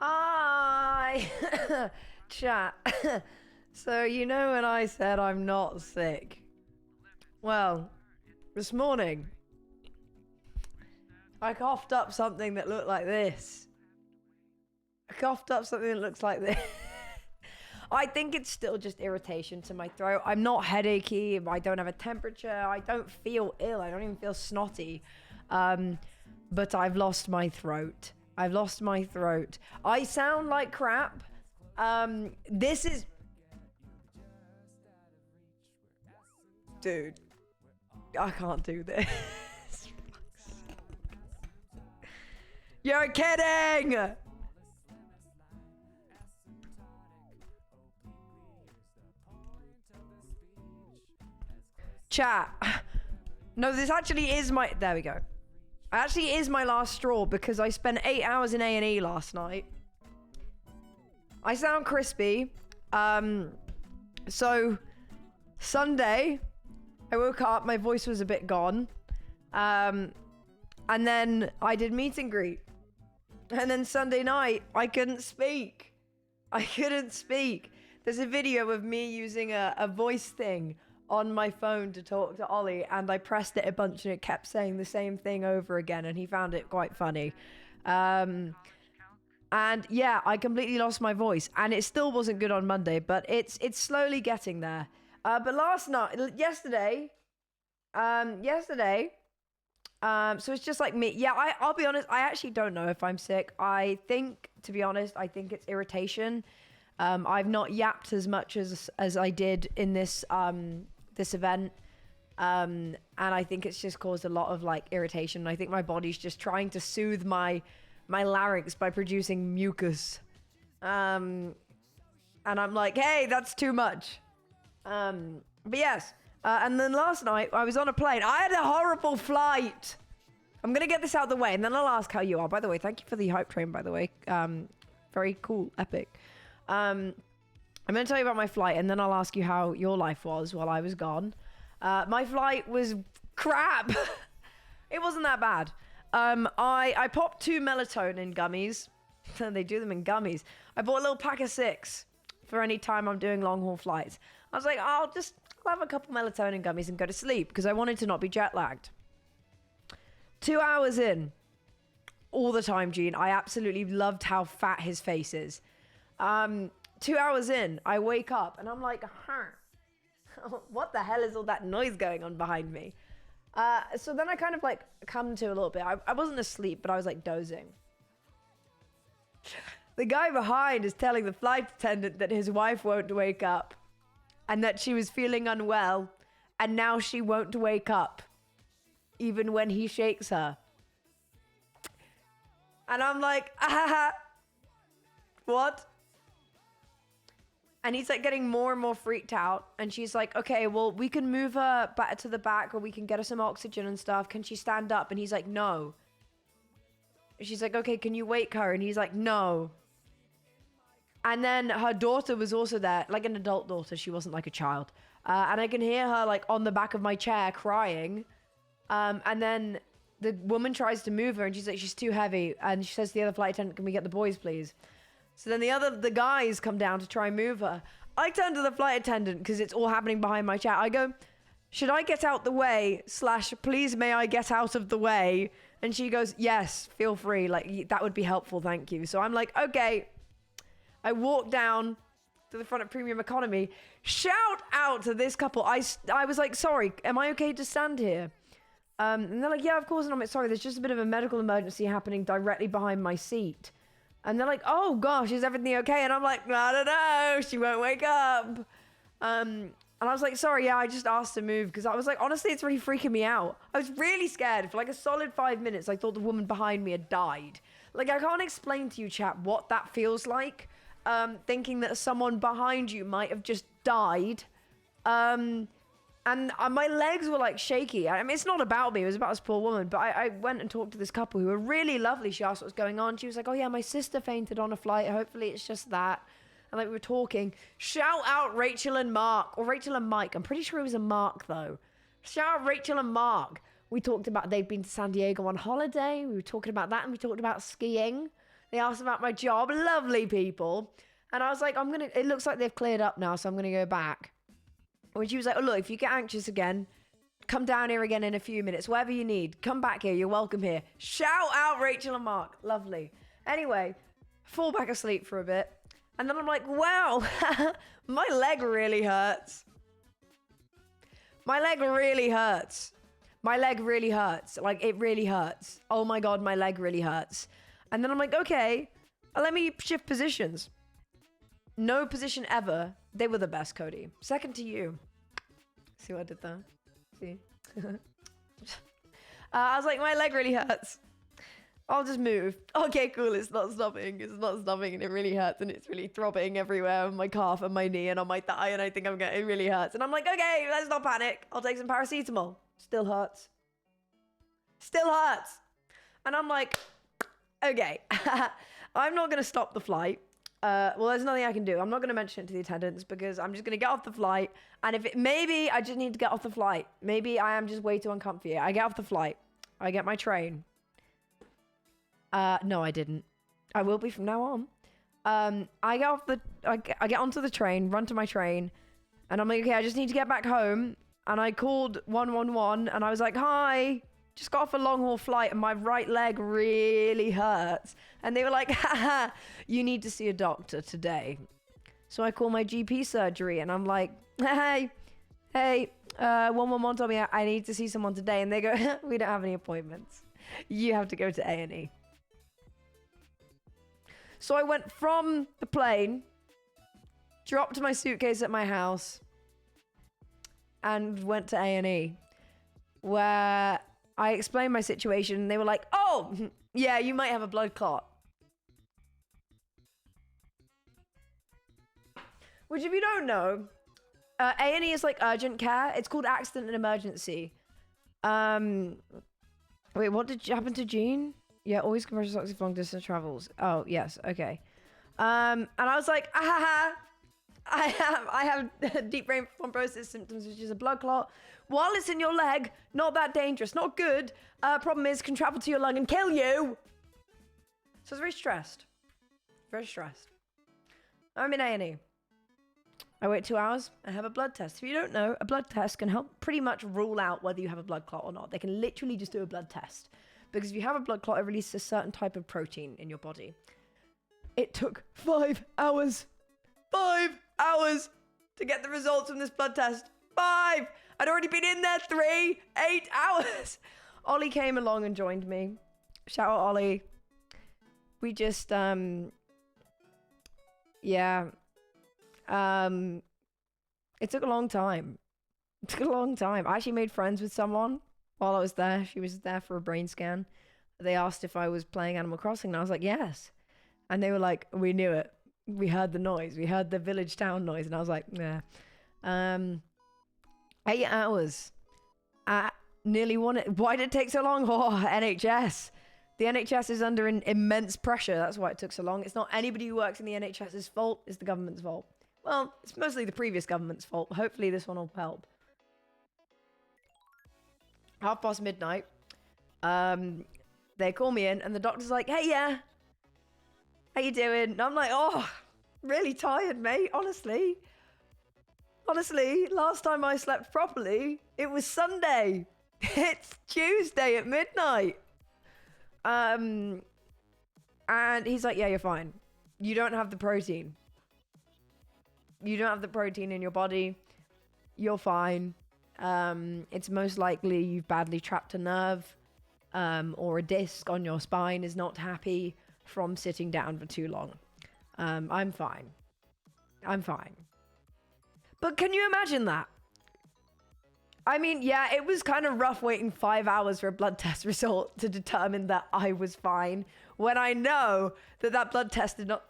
Hi! Chat. So, you know when I said I'm not sick? Well, this morning, I coughed up something that looked like this. I coughed up something that looks like this. I think it's still just irritation to my throat. I'm not headachy. I don't have a temperature. I don't feel ill. I don't even feel snotty. But I've lost my throat. I've lost my throat. I sound like crap. This is... Dude. I can't do this. You're kidding! Chat. No, this actually is my... There we go. Actually is my last straw because I spent 8 hours in A&E last night. I sound crispy. So, Sunday, I woke up, my voice was a bit gone. And then I did meet and greet. And then Sunday night, I couldn't speak. I couldn't speak. There's a video of me using a voice thing on my phone to talk to Ollie, and I pressed it a bunch and it kept saying the same thing over again, and he found it quite funny. And yeah, I completely lost my voice, and it still wasn't good on Monday, but it's slowly getting there. But yesterday, so it's just like me. Yeah, I'll be honest, I actually don't know if I'm sick. I think, to be honest, I think it's irritation. I've not yapped as much as I did in this this event, and I think it's just caused a lot of like irritation. I think my body's just trying to soothe my larynx by producing mucus, and I'm like, hey, that's too much. But yes, and then last night I was on a plane. I had a horrible flight. I'm gonna get this out of the way, and then I'll ask how you are. By the way, thank you for the hype train. By the way, very cool, epic. I'm going to tell you about my flight, and then I'll ask you how your life was while I was gone. My flight was crap. It wasn't that bad. I popped 2 melatonin gummies. They do them in gummies. I bought a little pack of 6 for any time I'm doing long haul flights. I was like, I'll have a couple melatonin gummies and go to sleep because I wanted to not be jet lagged. 2 hours in, all the time, Gene. I absolutely loved how fat his face is. 2 hours in, I wake up and I'm like, what the hell is all that noise going on behind me? So then I kind of like come to a little bit. I wasn't asleep, but I was like dozing. The guy behind is telling the flight attendant that his wife won't wake up and that she was feeling unwell, and now she won't wake up even when he shakes her. And I'm like, what? And he's like getting more and more freaked out. And she's like, okay, well, we can move her back to the back, or we can get her some oxygen and stuff. Can she stand up? And he's like, no. She's like, okay, can you wake her? And he's like, no. And then her daughter was also there, like an adult daughter. She wasn't like a child. And I can hear her like on the back of my chair crying. And then the woman tries to move her and she's like, she's too heavy. And she says to the other flight attendant, can we get the boys, please? So then the guys come down to try and move her. I turn to the flight attendant because it's all happening behind my chair. I go, should I get out the way? / please may I get out of the way? And she goes, yes, feel free. Like, that would be helpful, thank you. So I'm like, okay. I walk down to the front of Premium Economy. Shout out to this couple. I was like, sorry, am I okay to stand here? And they're like, yeah, of course. And I'm like, sorry, there's just a bit of a medical emergency happening directly behind my seat. And they're like, oh gosh, is everything okay? And I'm like, I don't know, she won't wake up. And I was like, sorry, yeah, I just asked to move. Because I was like, honestly, it's really freaking me out. I was really scared. For like a solid 5 minutes, I thought the woman behind me had died. Like, I can't explain to you, chat, what that feels like. Thinking that someone behind you might have just died. And my legs were like shaky. I mean, it's not about me. It was about this poor woman. But I went and talked to this couple who were really lovely. She asked what was going on. She was like, oh yeah, my sister fainted on a flight. Hopefully it's just that. And like we were talking. Shout out Rachel and Mark. Or Rachel and Mike. I'm pretty sure it was a Mark though. Shout out Rachel and Mark. We talked about they'd been to San Diego on holiday. We were talking about that, and we talked about skiing. They asked about my job. Lovely people. And I was like, it looks like they've cleared up now, so I'm going to go back. When she was like, oh, look, if you get anxious again, come down here again in a few minutes. Whatever you need, come back here. You're welcome here. Shout out Rachel and Mark. Lovely. Anyway, fall back asleep for a bit. And then I'm like, wow, my leg really hurts. My leg really hurts. My leg really hurts. Like, it really hurts. Oh my God, my leg really hurts. And then I'm like, okay, let me shift positions. No position ever. They were the best, Cody. Second to you. See what I did there? See? I was like, my leg really hurts. I'll just move. Okay, cool. It's not stopping. It's not stopping, and it really hurts, and it's really throbbing everywhere on my calf and my knee and on my thigh, and I think it really hurts. And I'm like, okay, let's not panic. I'll take some paracetamol. Still hurts. Still hurts. And I'm like, okay, I'm not going to stop the flight. Well, there's nothing I can do. I'm not going to mention it to the attendants because I'm just going to get off the flight. And maybe I just need to get off the flight. Maybe I am just way too uncomfy. I get off the flight. I get my train. No, I didn't. I will be from now on. I get onto the train, run to my train, and I'm like, okay, I just need to get back home. And I called 111, and I was like, hi, just got off a long haul flight, and my right leg really hurts. And they were like, haha, you need to see a doctor today. So I call my GP surgery, and I'm like, hey, 111 told me I need to see someone today. And they go, we don't have any appointments. You have to go to A&E. So I went from the plane, dropped my suitcase at my house, and went to A&E, where I explained my situation, and they were like, oh, yeah, you might have a blood clot. Which, if you don't know, A&E is like urgent care. It's called accident and emergency. Wait, what did happen to Jean? Yeah, always compression socks if long distance travels. Oh, yes, okay. And I was like, I have deep brain thrombosis symptoms, which is a blood clot. While it's in your leg, not that dangerous, not good. Problem is, can travel to your lung and kill you. So I was very stressed. Very stressed. I'm in A&E. I wait 2 hours and have a blood test. If you don't know, a blood test can help pretty much rule out whether you have a blood clot or not. They can literally just do a blood test. Because if you have a blood clot, it releases a certain type of protein in your body. It took 5 hours. 5 hours to get the results from this blood test. 5! I'd already been in there 8 hours. Ollie came along and joined me. Shout out Ollie. We just, yeah. It took a long time. It took a long time. I actually made friends with someone while I was there. She was there for a brain scan. They asked if I was playing Animal Crossing, and I was like, yes. And they were like, we knew it. We heard the noise. We heard the village town noise. And I was like, yeah. 8 hours. Nearly won it. Why did it take so long? Oh, NHS. The NHS is under immense pressure. That's why it took so long. It's not anybody who works in the NHS's fault. It's the government's fault. Well, it's mostly the previous government's fault. Hopefully this one will help. midnight. They call me in, and the doctor's like, hey, yeah. How you doing? And I'm like, oh, really tired, mate. Honestly, last time I slept properly, it was Sunday. It's Tuesday at midnight. And he's like, yeah, you're fine. You don't have the protein. You don't have the protein in your body. You're fine. It's most likely you've badly trapped a nerve, or a disc on your spine is not happy from sitting down for too long. I'm fine. But can you imagine that? I mean, yeah, it was kind of rough waiting 5 hours for a blood test result to determine that I was fine, when I know that blood test did not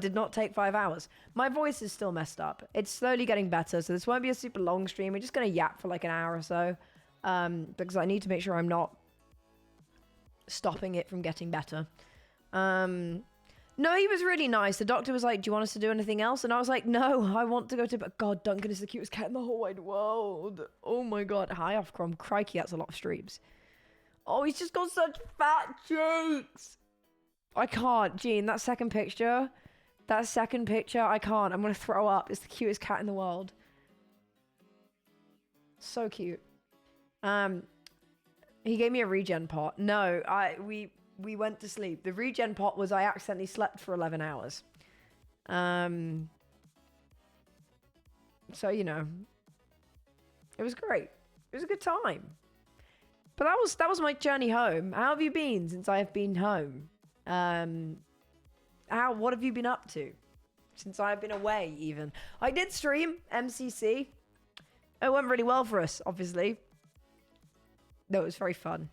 did not take 5 hours. My voice is still messed up. It's slowly getting better, so this won't be a super long stream. We're just gonna yap for like an hour or so, because I need to make sure I'm not stopping it from getting better. No, he was really nice. The doctor was like, do you want us to do anything else? And I was like, no, I want to go to bed. God, Duncan is the cutest cat in the whole wide world. Oh my God. Hi, Offcrom. Crikey, that's a lot of streams. Oh, he's just got such fat cheeks. I can't, Gene. That second picture, I can't. I'm gonna throw up. It's the cutest cat in the world. So cute. He gave me a regen pot. No, we went to sleep. The regen pot was I accidentally slept for 11 hours. So, you know, it was great. It was a good time. But that was my journey home. How have you been since I have been home? What have you been up to since I've been away even? I did stream MCC. It went really well for us, obviously. No, it was very fun.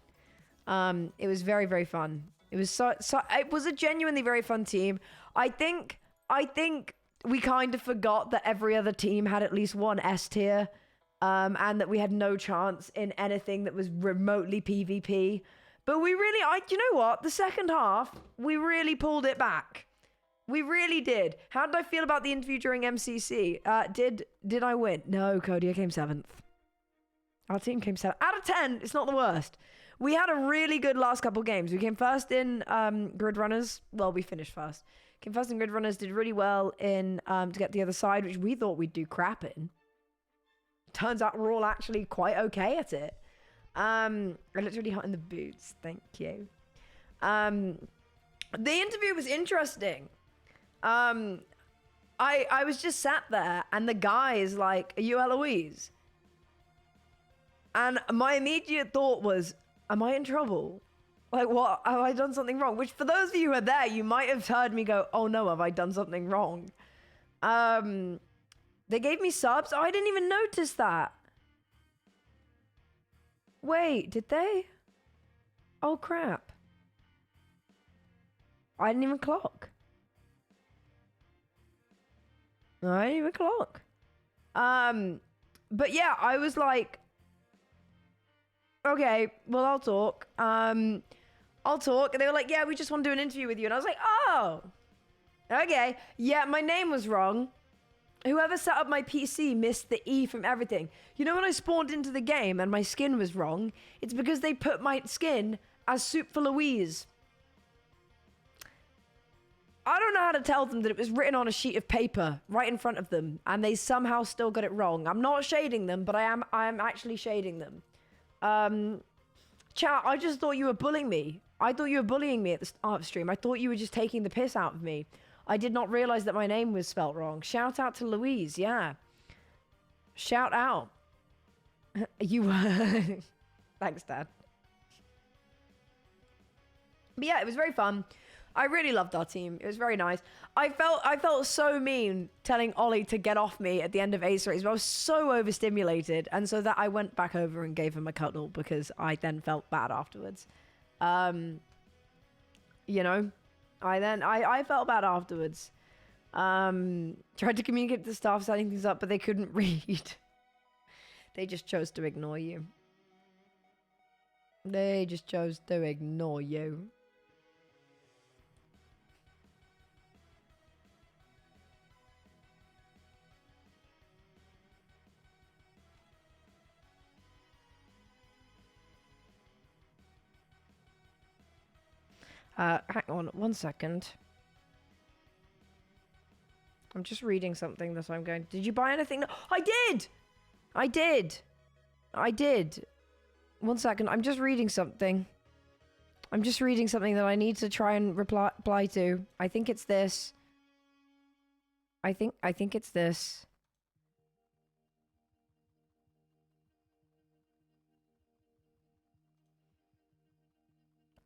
It was very, very fun. It was it was a genuinely very fun team. I think we kind of forgot that every other team had at least one S tier, and that we had no chance in anything that was remotely PvP. But we really, you know what? The second half, we really pulled it back. We really did. How did I feel about the interview during MCC? Did I win? No, Cody, I came 7th. Our team came 7th. Out of 10, it's not the worst. We had a really good last couple games. We came first in Grid Runners. Well, we finished first. Came first in Grid Runners, did really well in to get the other side, which we thought we'd do crap in. Turns out we're all actually quite okay at it. I looked really hot in the boots. Thank you. The interview was interesting. I was just sat there and the guy is like, "Are you Eloise?" And my immediate thought was, am I in trouble? Like, what? Have I done something wrong? Which, for those of you who are there, you might have heard me go, oh no, have I done something wrong? They gave me subs. Oh, I didn't even notice that. Wait, did they? Oh, crap. I didn't even clock. I didn't even clock. But yeah, I was like, okay, well, I'll talk. I'll talk. And they were like, yeah, we just want to do an interview with you. And I was like, oh, okay. Yeah, my name was wrong. Whoever set up my PC missed the E from everything. You know when I spawned into the game and my skin was wrong? It's because they put my skin as Soup for Louise. I don't know how to tell them that it was written on a sheet of paper right in front of them and they somehow still got it wrong. I'm not shading them, but I am actually shading them. Chat, I just thought you were bullying me. I thought you were bullying me at the start of the stream. I thought you were just taking the piss out of me. I did not realize that my name was spelt wrong. Shout out to Louise, yeah. Shout out. You were... Thanks, Dad. But yeah, it was very fun. I really loved our team. It was very nice. I felt so mean telling Ollie to get off me at the end of Ace Race, but I was so overstimulated, and so that I went back over and gave him a cuddle because I then felt bad afterwards. You know, I felt bad afterwards. Tried to communicate to the staff setting things up, but they couldn't read. They just chose to ignore you. They just chose to ignore you. Hang on 1 second. I'm just reading something that I'm going... Did you buy anything? No, I did! I did! I did. 1 second, I'm just reading something. I'm just reading something that I need to try and reply to. I think it's this. I think it's this.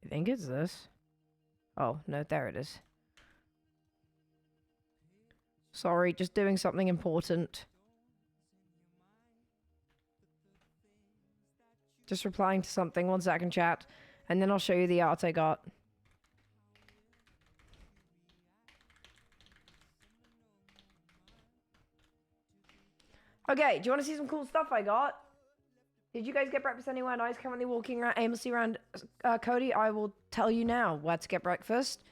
I think it's this. Oh, no, there it is. Sorry, just doing something important. Just replying to something. 1 second, chat. And then I'll show you the art I got. Okay, do you want to see some cool stuff I got? Did you guys get breakfast anywhere nice? Currently walking around, aimlessly around Cody. I will tell you now where to get breakfast.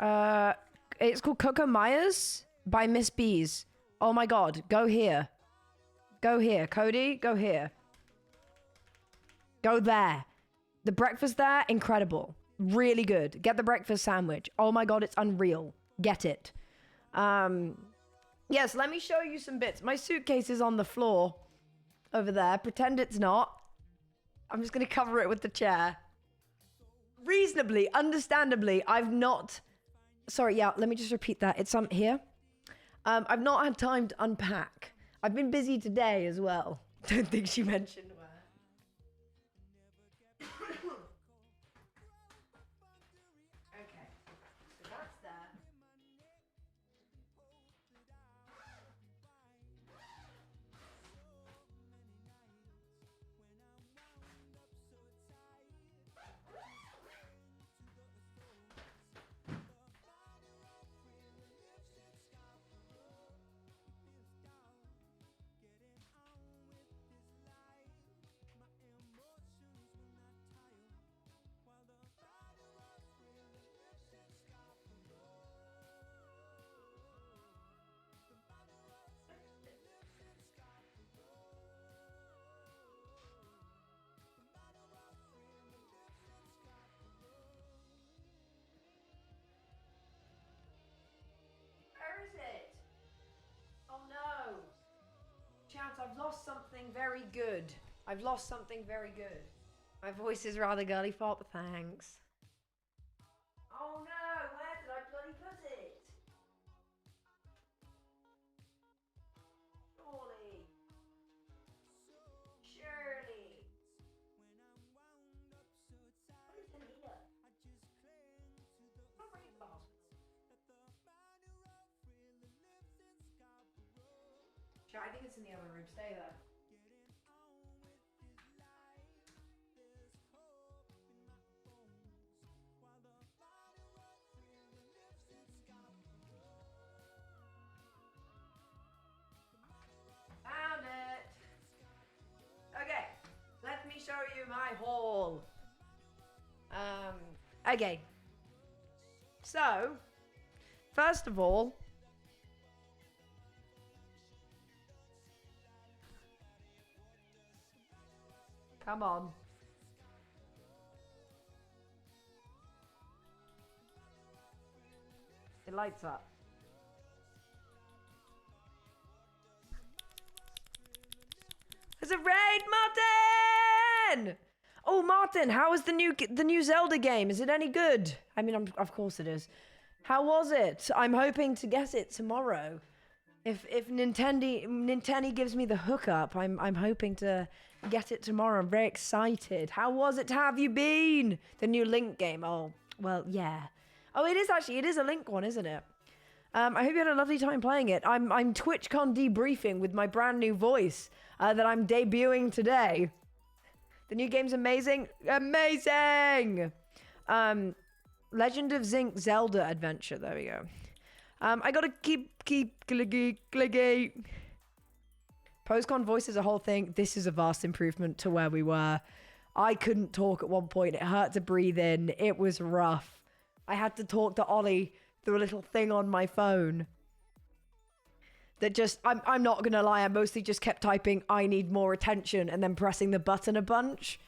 It's called Coco Myers by Miss Bees. Oh my god, go here. Go here. Cody, go here. Go there. The breakfast there, incredible. Really good. Get the breakfast sandwich. Oh my god, it's unreal. Get it. Yes, let me show you some bits. My suitcase is on the floor over there. Pretend it's not. I'm just going to cover it with the chair. Reasonably, understandably, I've not... Sorry, yeah, let me just repeat that. It's here. I've not had time to unpack. I've been busy today as well. Don't think she mentioned where. Okay, so that's there. Where is it? Oh no. Chance, I've lost something very good. I've lost something very good. My voice is rather girly fault, but thanks. Oh no, where did I bloody put it? Surely. Surely. What is in here? Not very fast. Sure, I think it's in the other room. Stay there. Found it. Okay, let me show you my haul. Okay. So, first of all, come on. It lights up. There's a raid, Martin! Oh, Martin, how is the new Zelda game? Is it any good? I mean, of course it is. How was it? I'm hoping to get it tomorrow. If Nintendo gives me the hookup, I'm hoping to get it tomorrow. I'm very excited. How was it? Have you been? The new Link game. Oh, well, yeah. Oh, it is a Link one, isn't it? I hope you had a lovely time playing it. I'm TwitchCon debriefing with my brand new voice that I'm debuting today. The new game's amazing. Amazing! Legend of Zinc Zelda Adventure. There we go. I gotta keep clicky. Postcon voice is a whole thing. This is a vast improvement to where we were. I couldn't talk at one point. It hurt to breathe in. It was rough. I had to talk to Ollie through a little thing on my phone. That just, I'm not gonna lie, I mostly just kept typing, I need more attention, and then pressing the button a bunch.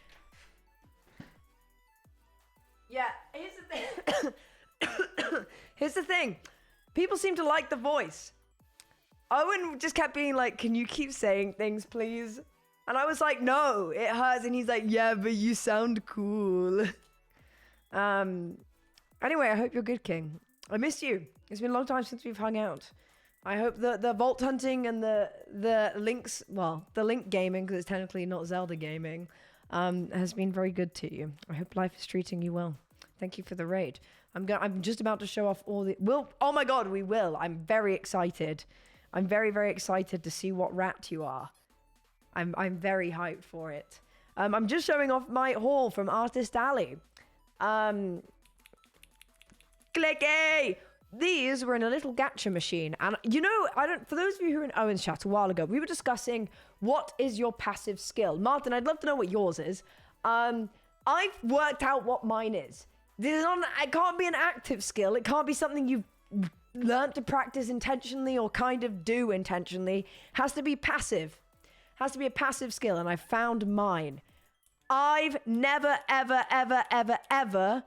Yeah, here's the thing. Here's the thing. People seem to like the voice. Owen just kept being like, can you keep saying things, please? And I was like, no, it hurts. And he's like, yeah, but you sound cool. Anyway, I hope you're good, King. I missed you. It's been a long time since we've hung out. I hope the vault hunting and the links, well, the Link gaming, because it's technically not Zelda gaming, has been very good to you. I hope life is treating you well. Thank you for the raid. I'm just about to show off all the... Oh my god, we will. I'm very excited. I'm very, very excited to see what rat you are. I'm very hyped for it. I'm just showing off my haul from Artist Alley. Clicky! These were in a little gacha machine. And you know, for those of you who were in Owen's chat a while ago, we were discussing what is your passive skill. Martin, I'd love to know what yours is. I've worked out what mine is. It can't be an active skill. It can't be something you've learned to practice intentionally or kind of do intentionally. It has to be passive. It has to be a passive skill, and I found mine. I've never, ever, ever, ever, ever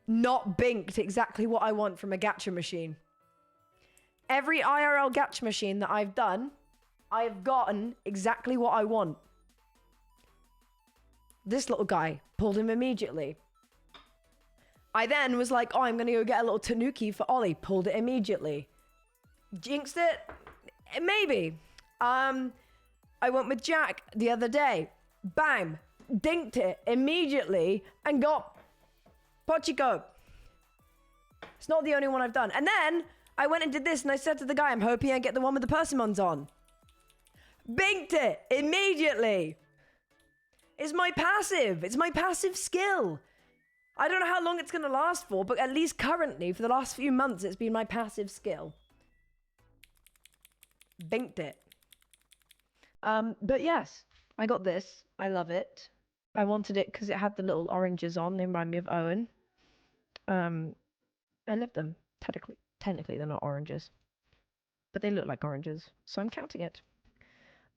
not binked exactly what I want from a gacha machine. Every IRL gacha machine that I've done, I have gotten exactly what I want. This little guy pulled him immediately. I then was like, oh, I'm gonna go get a little tanuki for Ollie. Pulled it immediately. Jinxed it? Maybe. I went with Jack the other day. Bam! Dinked it immediately and got Pochiko. It's not the only one I've done. And then I went and did this and I said to the guy, I'm hoping I get the one with the persimmons on. Binked it immediately. It's my passive. It's my passive skill. I don't know how long it's going to last for, but at least currently, for the last few months, it's been my passive skill. Binked it. But yes, I got this. I love it. I wanted it because it had the little oranges on. They remind me of Owen. I love them. Technically, they're not oranges, but they look like oranges, so I'm counting it.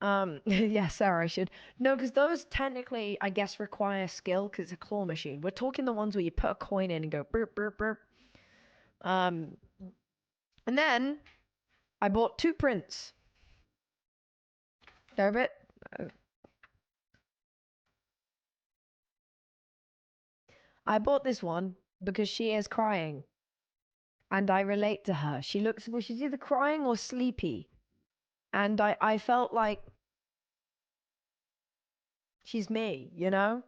Yeah, Sarah, I should. No, because those technically, I guess, require skill because it's a claw machine. We're talking the ones where you put a coin in and go burp, burp, burp. And then I bought 2 prints. They're a bit... I bought this one because she is crying. And I relate to her. She looks, well, she's either crying or sleepy. And I felt like she's me, you know?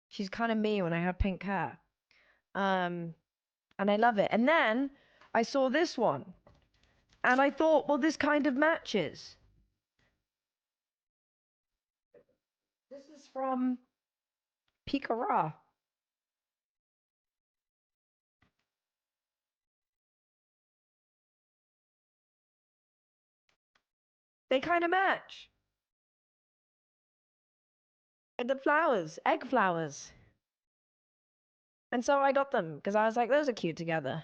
She's kind of me when I have pink hair. And I love it. And then I saw this one. And I thought, well, this kind of matches. This is from Pikara. They kind of match. And the flowers, egg flowers. And so I got them because I was like, those are cute together.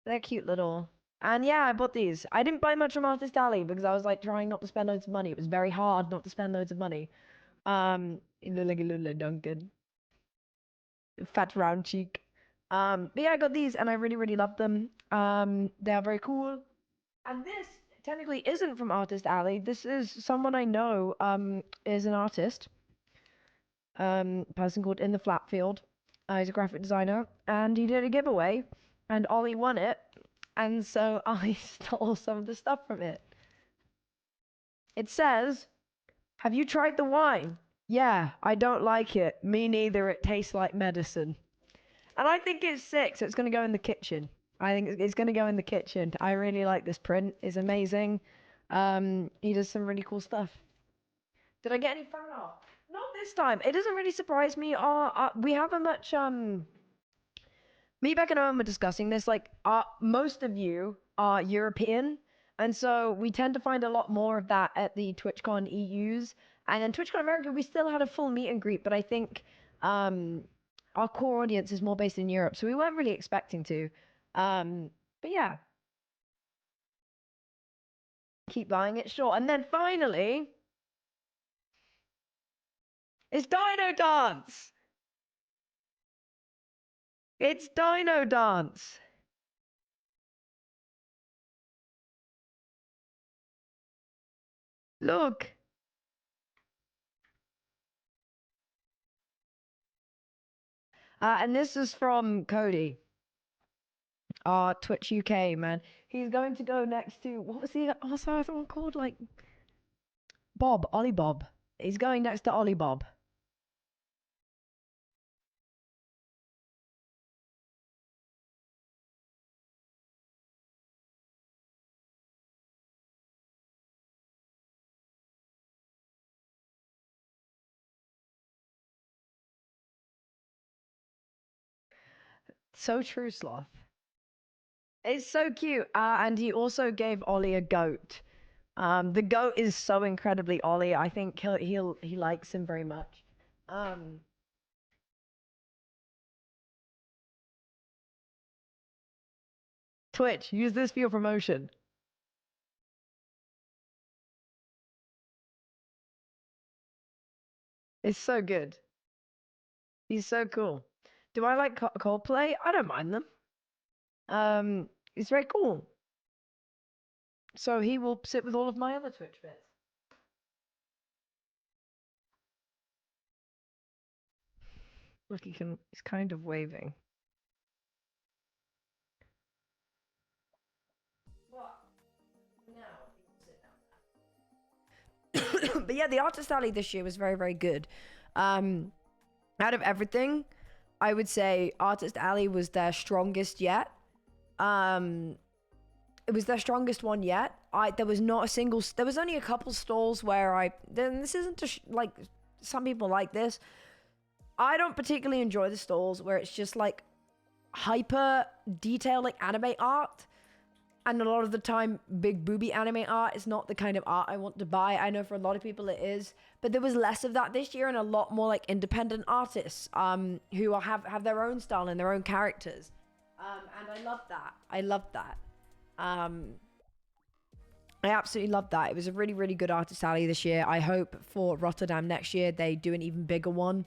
They're cute little. And yeah, I bought these. I didn't buy much from Artist Alley because I was like trying not to spend loads of money. It was very hard not to spend loads of money. You look like a little Duncan. Fat round cheek. But yeah, I got these and I really, really love them. They are very cool. And this technically isn't from Artist Alley. This is someone I know, is an artist. Person called In the Flatfield. He's a graphic designer, and he did a giveaway, and Ollie won it, and so I stole some of the stuff from it. It says, have you tried the wine? Yeah, I don't like it. Me neither, it tastes like medicine. And I think it's sick, so it's going to go in the kitchen. I think it's going to go in the kitchen. I really like this print. It's amazing. He does some really cool stuff. Did I get any fan art? Not this time. It doesn't really surprise me. We haven't much. Me, Beck, and Owen were discussing this. Like, most of you are European, and so we tend to find a lot more of that at the TwitchCon EUs. And then TwitchCon America, we still had a full meet and greet, but I think our core audience is more based in Europe, so we weren't really expecting to. But yeah, keep buying it, sure. And then finally, it's Dino Dance. It's Dino Dance. Look. And this is from Cody. Twitch UK, man. He's going to go next to, what was he also other one called? Like Bob, Ollie Bob. He's going next to Ollie Bob. So true, Sloth. It's so cute. And he also gave Ollie a goat. The goat is so incredibly Ollie. I think he likes him very much. Twitch, use this for your promotion. It's so good. He's so cool. Do I like Coldplay? I don't mind them. It's very cool. So he will sit with all of my other Twitch bits. Look, he's kind of waving. What? No, but yeah, the Artist Alley this year was very, very good. Out of everything, I would say Artist Alley was their strongest yet. It was their strongest one yet. There was not a single. There was only a couple stalls where Then this isn't just like some people like this. I don't particularly enjoy the stalls where it's just like hyper detailed like anime art. And a lot of the time, big booby anime art is not the kind of art I want to buy. I know for a lot of people it is. But there was less of that this year and a lot more like independent artists who have their own style and their own characters. And I love that. I love that. I absolutely love that. It was a really, really good Artist Alley this year. I hope for Rotterdam next year they do an even bigger one.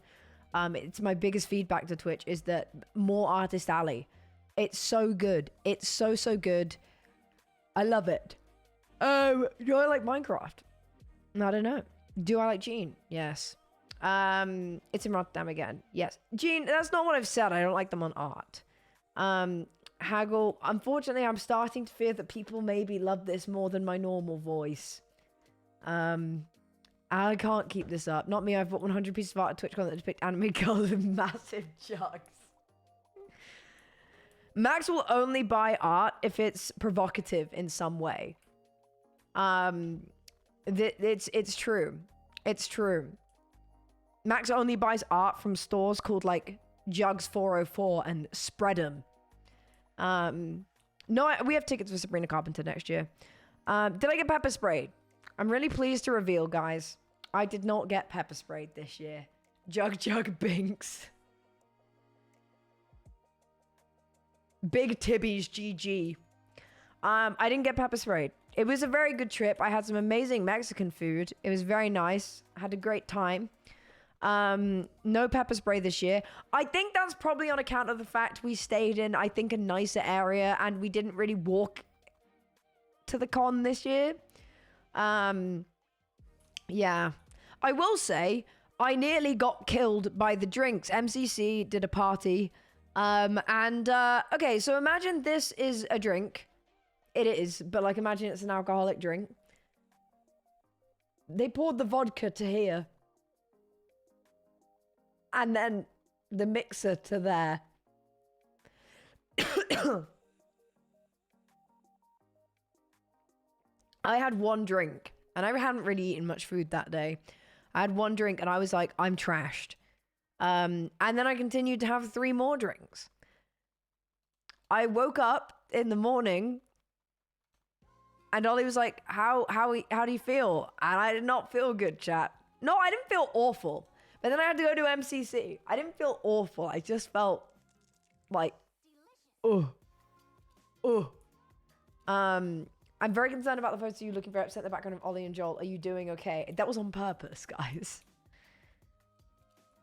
It's my biggest feedback to Twitch is that more Artist Alley. It's so good. It's so, so good. I love it. Do I like Minecraft? I don't know. Do I like Gene? Yes. It's in Rotterdam again. Yes. Gene, that's not what I've said. I don't like them on art. Haggle, unfortunately, I'm starting to fear that people maybe love this more than my normal voice. I can't keep this up. Not me, I've bought 100 pieces of art at TwitchCon that depict anime girls with massive jugs. Max will only buy art if it's provocative in some way. It's true. It's true. Max only buys art from stores called like Jugs 404 and Spread'em. No, we have tickets for Sabrina Carpenter next year. Did I get pepper sprayed? I'm really pleased to reveal, guys. I did not get pepper sprayed this year. Jug Binks. Big Tibby's GG. I didn't get pepper sprayed. It was a very good trip. I had some amazing Mexican food. It was very nice. I had a great time. No pepper spray this year. I think that's probably on account of the fact we stayed in, I think, a nicer area and we didn't really walk to the con this year. Yeah. I will say, I nearly got killed by the drinks. MCC did a party. Okay, so imagine this is a drink. It is, but like imagine it's an alcoholic drink. They poured the vodka to here. And then the mixer to there. I had one drink, and I hadn't really eaten much food that day. I had one drink, and I was like, I'm trashed. And then I continued to have 3 more drinks. I woke up in the morning, and Ollie was like, how do you feel? And I did not feel good, chat. No, I didn't feel awful. But then I had to go to MCC. I didn't feel awful. I just felt like, I'm very concerned about the photos of you looking very upset in the background of Ollie and Joel. Are you doing okay? That was on purpose, guys.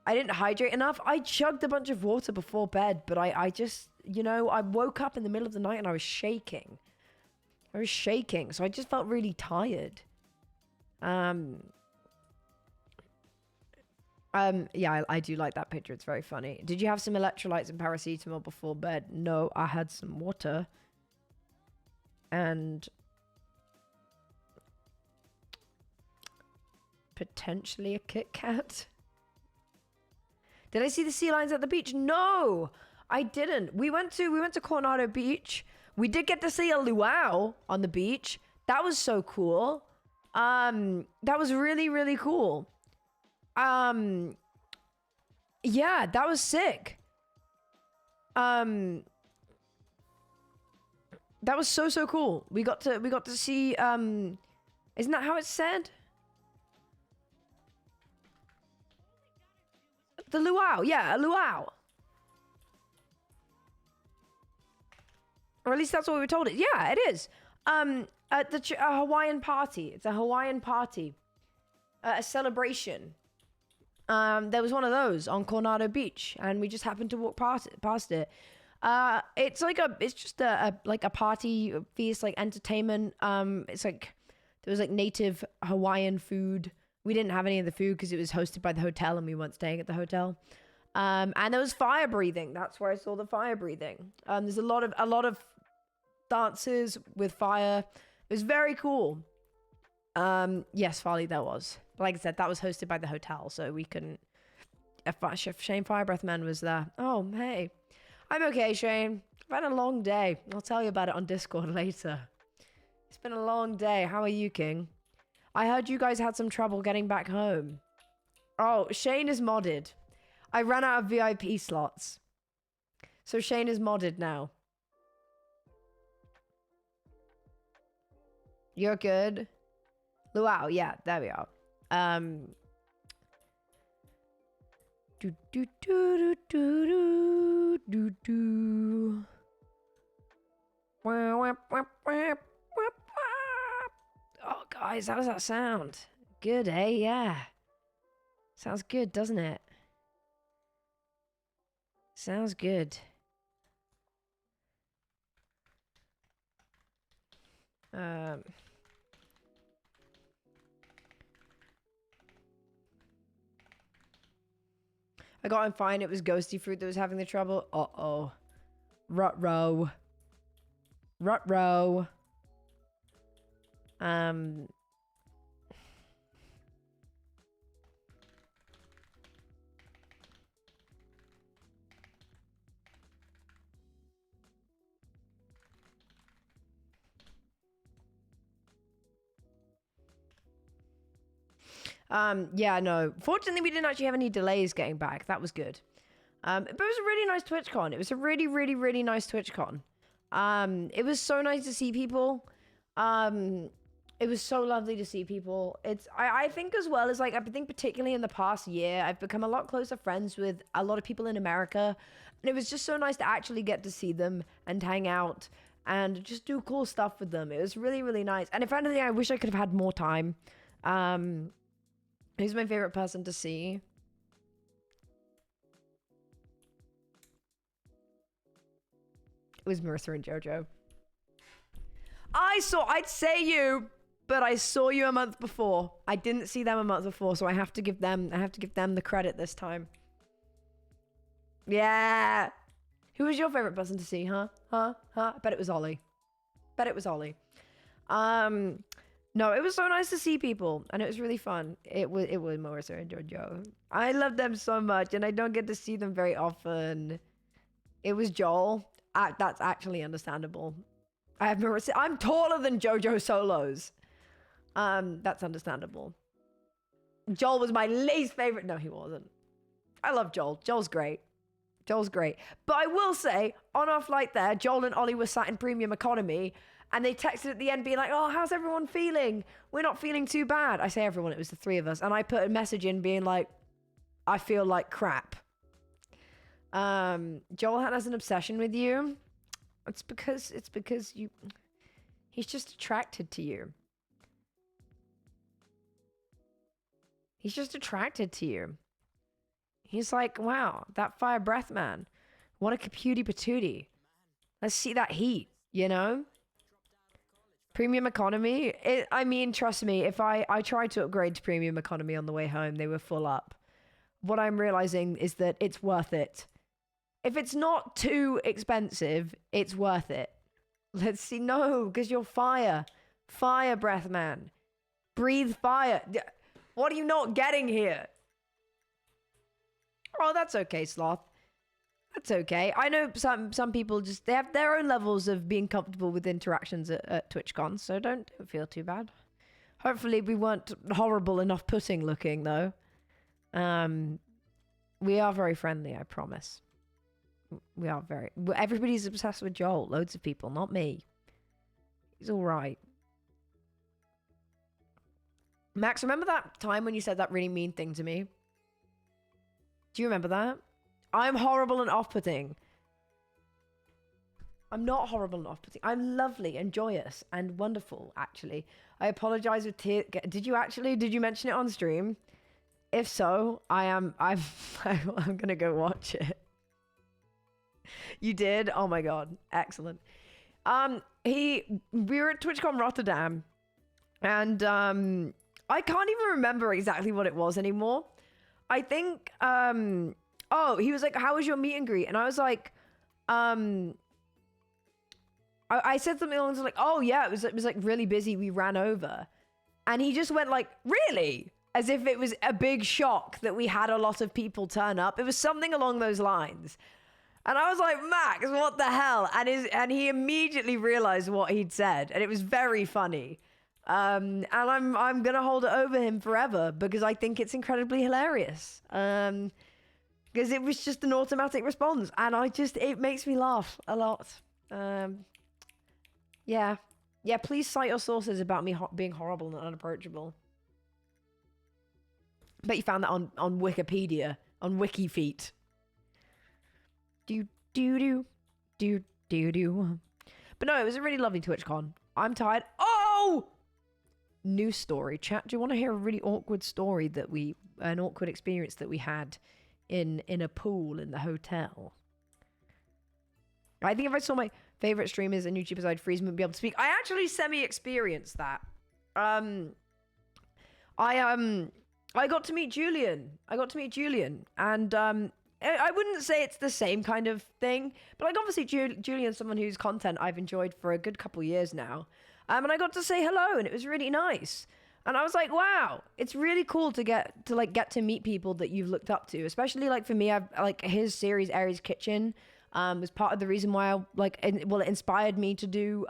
I didn't hydrate enough. I chugged a bunch of water before bed, but I just, you know, I woke up in the middle of the night and I was shaking. So I just felt really tired. Yeah, I do like that picture. It's very funny. Did you have some electrolytes and paracetamol before bed? No, I had some water. And potentially a Kit Kat. Did I see the sea lions at the beach? No, I didn't. We went to Coronado Beach. We did get to see a luau on the beach. That was so cool. That was really, really cool. Yeah, that was sick. That was so cool. We got to see, isn't that how it's said? The luau, yeah, a luau. Or at least that's what we were told it. Yeah, it is. A Hawaiian party. It's a Hawaiian party. A celebration. there was one of those on Coronado Beach, and we just happened to walk past it. It's just a party feast, like entertainment. It's like there was like native Hawaiian food. We didn't have any of the food because it was hosted by the hotel and we weren't staying at the hotel. And there was fire breathing. That's where I saw the fire breathing. There's a lot of dances with fire. It was very cool. Yes, Farley, there was. But like I said, that was hosted by the hotel, so we couldn't. Shane Firebreathman was there. Oh, hey. I'm okay, Shane. I've had a long day. I'll tell you about it on Discord later. It's been a long day. How are you, King? I heard you guys had some trouble getting back home. Oh, Shane is modded. I ran out of VIP slots. So Shane is modded now. You're good. Luau, yeah, there we are. Do do do do do do do. Oh, guys, how does that sound? Good, eh? Yeah. Sounds good, doesn't it? Sounds good. I got him fine. It was Ghosty Fruit that was having the trouble. Uh-oh. Ruh-roh. Ruh-roh. Yeah, no. Fortunately, we didn't actually have any delays getting back. That was good. But it was a really nice TwitchCon. It was a really, really, really nice TwitchCon. It was so nice to see people. It was so lovely to see people. I think as well as like, I think particularly in the past year, I've become a lot closer friends with a lot of people in America. And it was just so nice to actually get to see them and hang out and just do cool stuff with them. It was really, really nice. And if anything, I wish I could have had more time. Who's my favorite person to see? It was Marissa and JoJo. I'd say you, but I saw you a month before. I didn't see them a month before, so I have to give them the credit this time. Yeah. Who was your favorite person to see, huh? I bet it was Ollie. No, it was so nice to see people, and it was really fun. It was Marissa and JoJo. I love them so much, and I don't get to see them very often. It was Joel. That's actually understandable. I have Marissa. I'm taller than JoJo Solos. That's understandable. Joel was my least favorite. No, he wasn't. I love Joel. Joel's great. But I will say, on our flight there, Joel and Ollie were sat in premium economy, and they texted at the end being like, oh, how's everyone feeling? We're not feeling too bad. I say everyone, it was the three of us. And I put a message in being like, I feel like crap. Joel has an obsession with you. It's because he's just attracted to you. He's just attracted to you. He's like, wow, that fire breath man. What a cutie patootie. Let's see that heat, you know? Premium economy. I mean, trust me, if I tried to upgrade to premium economy on the way home, they were full up. What I'm realizing is that it's worth it. If it's not too expensive, it's worth it. Let's see. No, because you're fire. Fire breath man. Breathe fire. What are you not getting here? Oh, that's okay, Sloth. That's okay. I know some people just, they have their own levels of being comfortable with interactions at TwitchCon, so don't feel too bad. Hopefully we weren't horrible and off-putting looking, though. We are very friendly, I promise. We are very... Everybody's obsessed with Joel. Loads of people, not me. He's all right. Max, remember that time when you said that really mean thing to me? Do you remember that? I'm horrible and off-putting. I'm not horrible and off-putting. I'm lovely and joyous and wonderful, actually. I apologize with tears. Did you mention it on stream? If so, I'm gonna go watch it. You did? Oh my god, excellent. We were at TwitchCon Rotterdam, and I can't even remember exactly what it was anymore. I think oh, he was like, "How was your meet and greet?" And I was like, I said something along the lines like, "Oh yeah, it was like really busy. We ran over," and he just went like, "Really?" As if it was a big shock that we had a lot of people turn up. It was something along those lines. And I was like, Max, what the hell? And he immediately realized what he'd said. And it was very funny. And I'm going to hold it over him forever because I think it's incredibly hilarious. Because it was just an automatic response. And it makes me laugh a lot. Yeah. Yeah, please cite your sources about me being horrible and unapproachable. Bet you found that on Wikipedia, on WikiFeet. Do. But no, it was a really lovely TwitchCon. I'm tired. Oh! New story. Chat, do you want to hear a really awkward story an awkward experience that we had in a pool in the hotel? I think if I saw my favorite streamers and YouTubers, I'd freeze them and be able to speak. I actually semi-experienced that. I got to meet Julian. And I wouldn't say it's the same kind of thing, but like obviously Julian's someone whose content I've enjoyed for a good couple years now. And I got to say hello and it was really nice. And I was like, wow, it's really cool to get to meet people that you've looked up to, especially like for me, I've like his series Aries Kitchen was part of the reason why it inspired me to do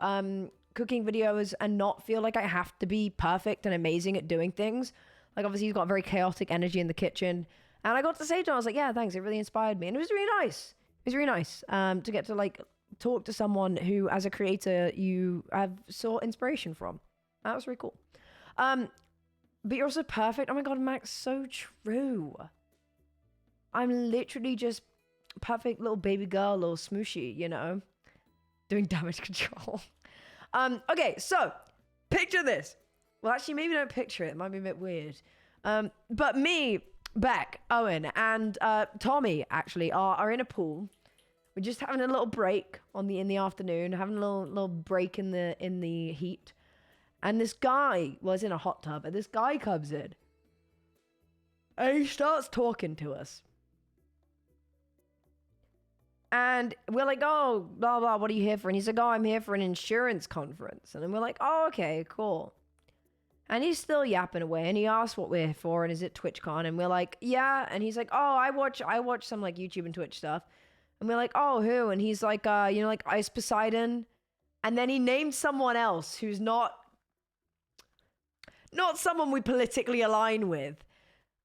cooking videos and not feel like I have to be perfect and amazing at doing things. Like, obviously, he's got very chaotic energy in the kitchen. And I got to say to him, I was like, yeah, thanks. It really inspired me. And it was really nice. It was really nice to get to, like, talk to someone who, as a creator, you have sought inspiration from. That was really cool. But you're also perfect. Oh, my God, Max, so true. I'm literally just perfect little baby girl, little smooshy, you know, doing damage control. Okay, so picture this. Well, actually, maybe don't picture it. It might be a bit weird. But me, Beck, Owen, and Tommy actually are in a pool. We're just having a little break in the afternoon, having a little break in the heat. And this guy was in a hot tub, and this guy comes in, and he starts talking to us. And we're like, oh, blah, blah, what are you here for? And he's like, oh, I'm here for an insurance conference. And then we're like, oh, okay, cool. And he's still yapping away, and he asks what we're here for, and is it TwitchCon? And we're like, yeah. And he's like, oh, I watch some like YouTube and Twitch stuff. And we're like, oh, who? And he's like, like Ice Poseidon. And then he named someone else who's not someone we politically align with.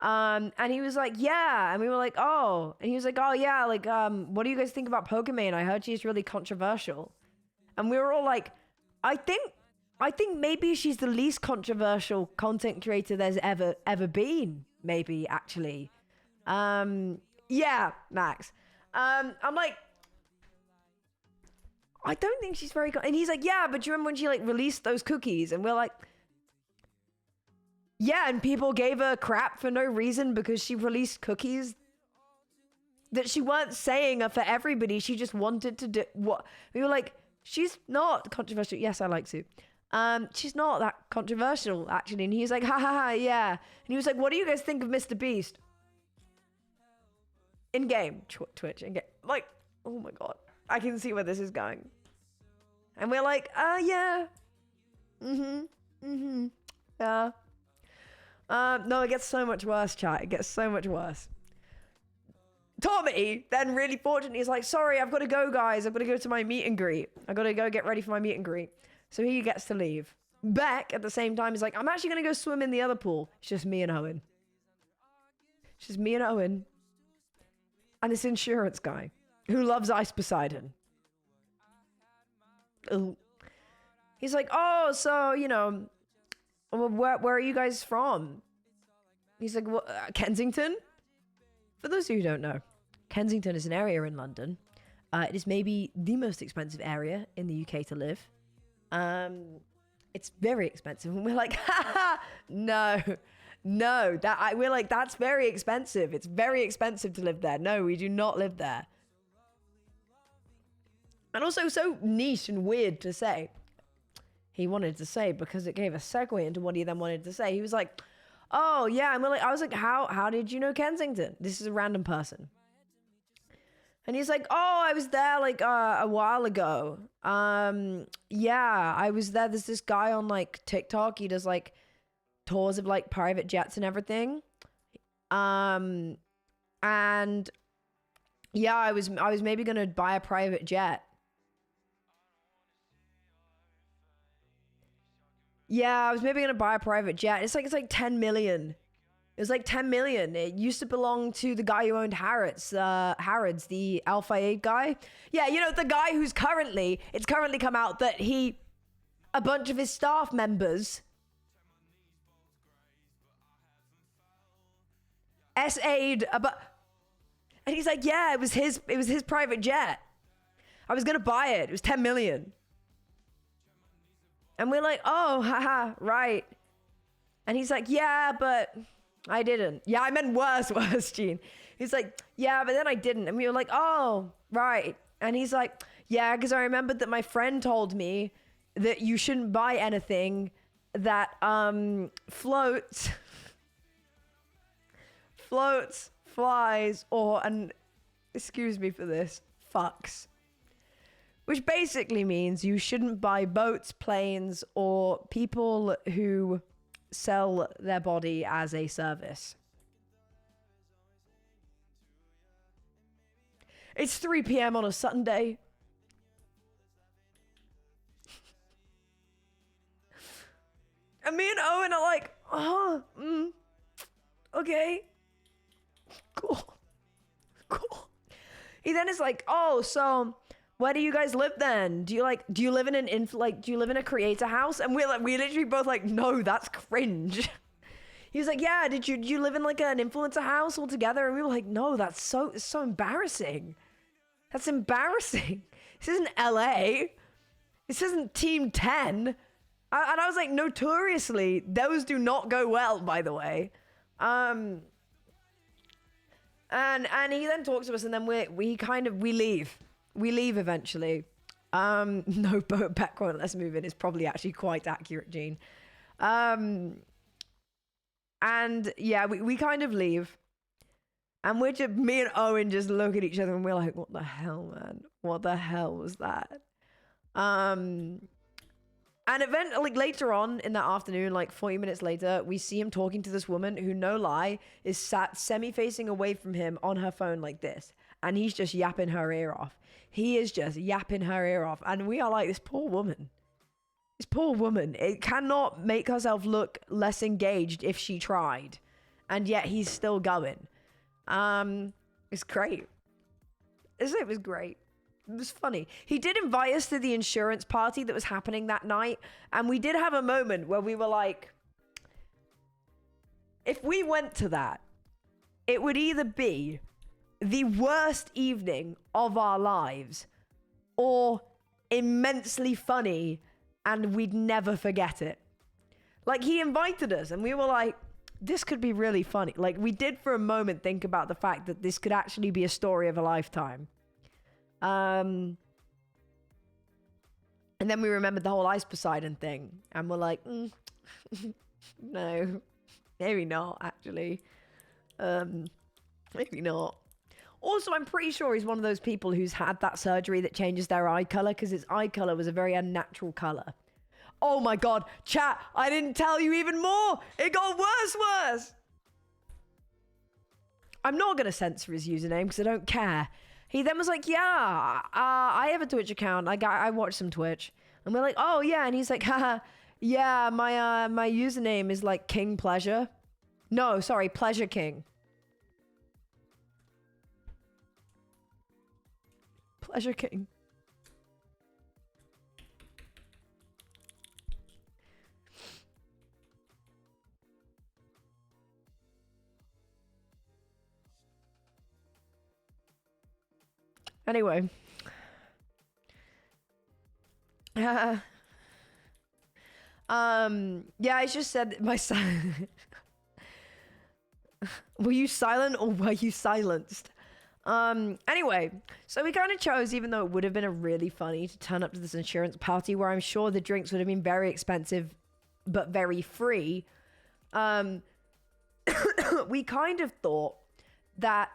And he was like, yeah. And we were like, oh. And he was like, oh, yeah, like, what do you guys think about Pokemon? I heard she's really controversial. And we were all like, I think maybe she's the least controversial content creator there's ever been. Maybe, actually. Yeah, Max. I'm like, I don't think she's very... And he's like, yeah, but do you remember when she, like, released those cookies? And we're like... Yeah, and people gave her crap for no reason because she released cookies that she weren't saying are for everybody. She just wanted to do what we were like. She's not controversial. Yes, I like to. She's not that controversial actually. And he's like, ha ha ha, yeah. And he was like, what do you guys think of Mr. Beast? In game, Twitch, in game. Like, oh my god, I can see where this is going. And we're like, yeah, yeah. No, it gets so much worse, chat. It gets so much worse. Tommy, then really fortunately, is like, sorry, I've got to go, guys. I've got to go to my meet and greet. I've got to go get ready for my meet and greet. So he gets to leave. Beck, at the same time, is like, I'm actually going to go swim in the other pool. It's just me and Owen. It's just me and Owen. And this insurance guy who loves Ice Poseidon. Ooh. He's like, oh, so, you know... Well, where are you guys from? He's like, well, Kensington? For those of you who don't know, Kensington is an area in London. It is maybe the most expensive area in the UK to live. It's very expensive. And we're like, ha, no, No, we're like, that's very expensive. It's very expensive to live there. No, we do not live there. And also so niche and weird to say. He wanted to say because it gave a segue into what he then wanted to say. He was like, oh yeah, and I was like, how did you know Kensington? This is a random person. And he's like, oh, I was there like a while ago. Yeah, I was there. There's this guy on like TikTok. He does like tours of like private jets and everything. And yeah, I was maybe gonna buy a private jet. Yeah, I was maybe gonna buy a private jet. It's like 10 million. It was like 10 million. It used to belong to the guy who owned Harrods, the Al Fayed guy. Yeah, you know, the guy who's it's currently come out that a bunch of his staff members SA'd and he's like, yeah, it was his private jet. I was gonna buy it. It was 10 million. And we're like, oh, haha, right. And he's like, yeah, but I didn't. Yeah, I meant worse, Gene. He's like, yeah, but then I didn't. And we were like, oh, right. And he's like, yeah, because I remembered that my friend told me that you shouldn't buy anything that floats, flies, and excuse me for this, fucks. Which basically means you shouldn't buy boats, planes, or people who sell their body as a service. It's 3 p.m. on a Sunday. And me and Owen are like, okay. Cool. He then is like, oh, so where do you guys live then? Do you live in do you live in a creator house? And we literally both like, no, that's cringe. He was like, yeah, did you live in like an influencer house all together? And we were like, no, it's so embarrassing. That's embarrassing. This isn't LA. This isn't Team 10. And I was like, notoriously, those do not go well, by the way. And he then talks to us, and then we leave. We leave eventually. No boat background, let's move in. It's probably actually quite accurate, Gene. And yeah, we kind of leave. And me and Owen just look at each other and we're like, what the hell, man? What the hell was that? And later on in that afternoon, like 40 minutes later, we see him talking to this woman who, no lie, is sat semi-facing away from him on her phone like this. And he's just yapping her ear off. He is just yapping her ear off. And we are like, this poor woman. This poor woman. It cannot make herself look less engaged if she tried. And yet he's still going. It's great. It was great. It was funny. He did invite us to the insurance party that was happening that night. And we did have a moment where we were like, if we went to that, it would either be the worst evening of our lives or immensely funny and we'd never forget it. Like, he invited us and we were like, this could be really funny. Like, we did for a moment think about the fact that this could actually be a story of a lifetime. And then we remembered the whole Ice Poseidon thing and we're like, no, maybe not actually. Maybe not. Also, I'm pretty sure he's one of those people who's had that surgery that changes their eye color because his eye color was a very unnatural color. Oh my God, chat, I didn't tell you even more. It got worse. I'm not going to censor his username because I don't care. He then was like, yeah, I have a Twitch account. I watch some Twitch. And we're like, oh yeah. And he's like, haha, yeah, my username is like King Pleasure. No, sorry, Pleasure King. Pleasure King. Anyway. Yeah, I just said my son. Were you silent or were you silenced? Anyway, so we kind of chose, even though it would have been a really funny to turn up to this insurance party where I'm sure the drinks would have been very expensive, but very free. We kind of thought that,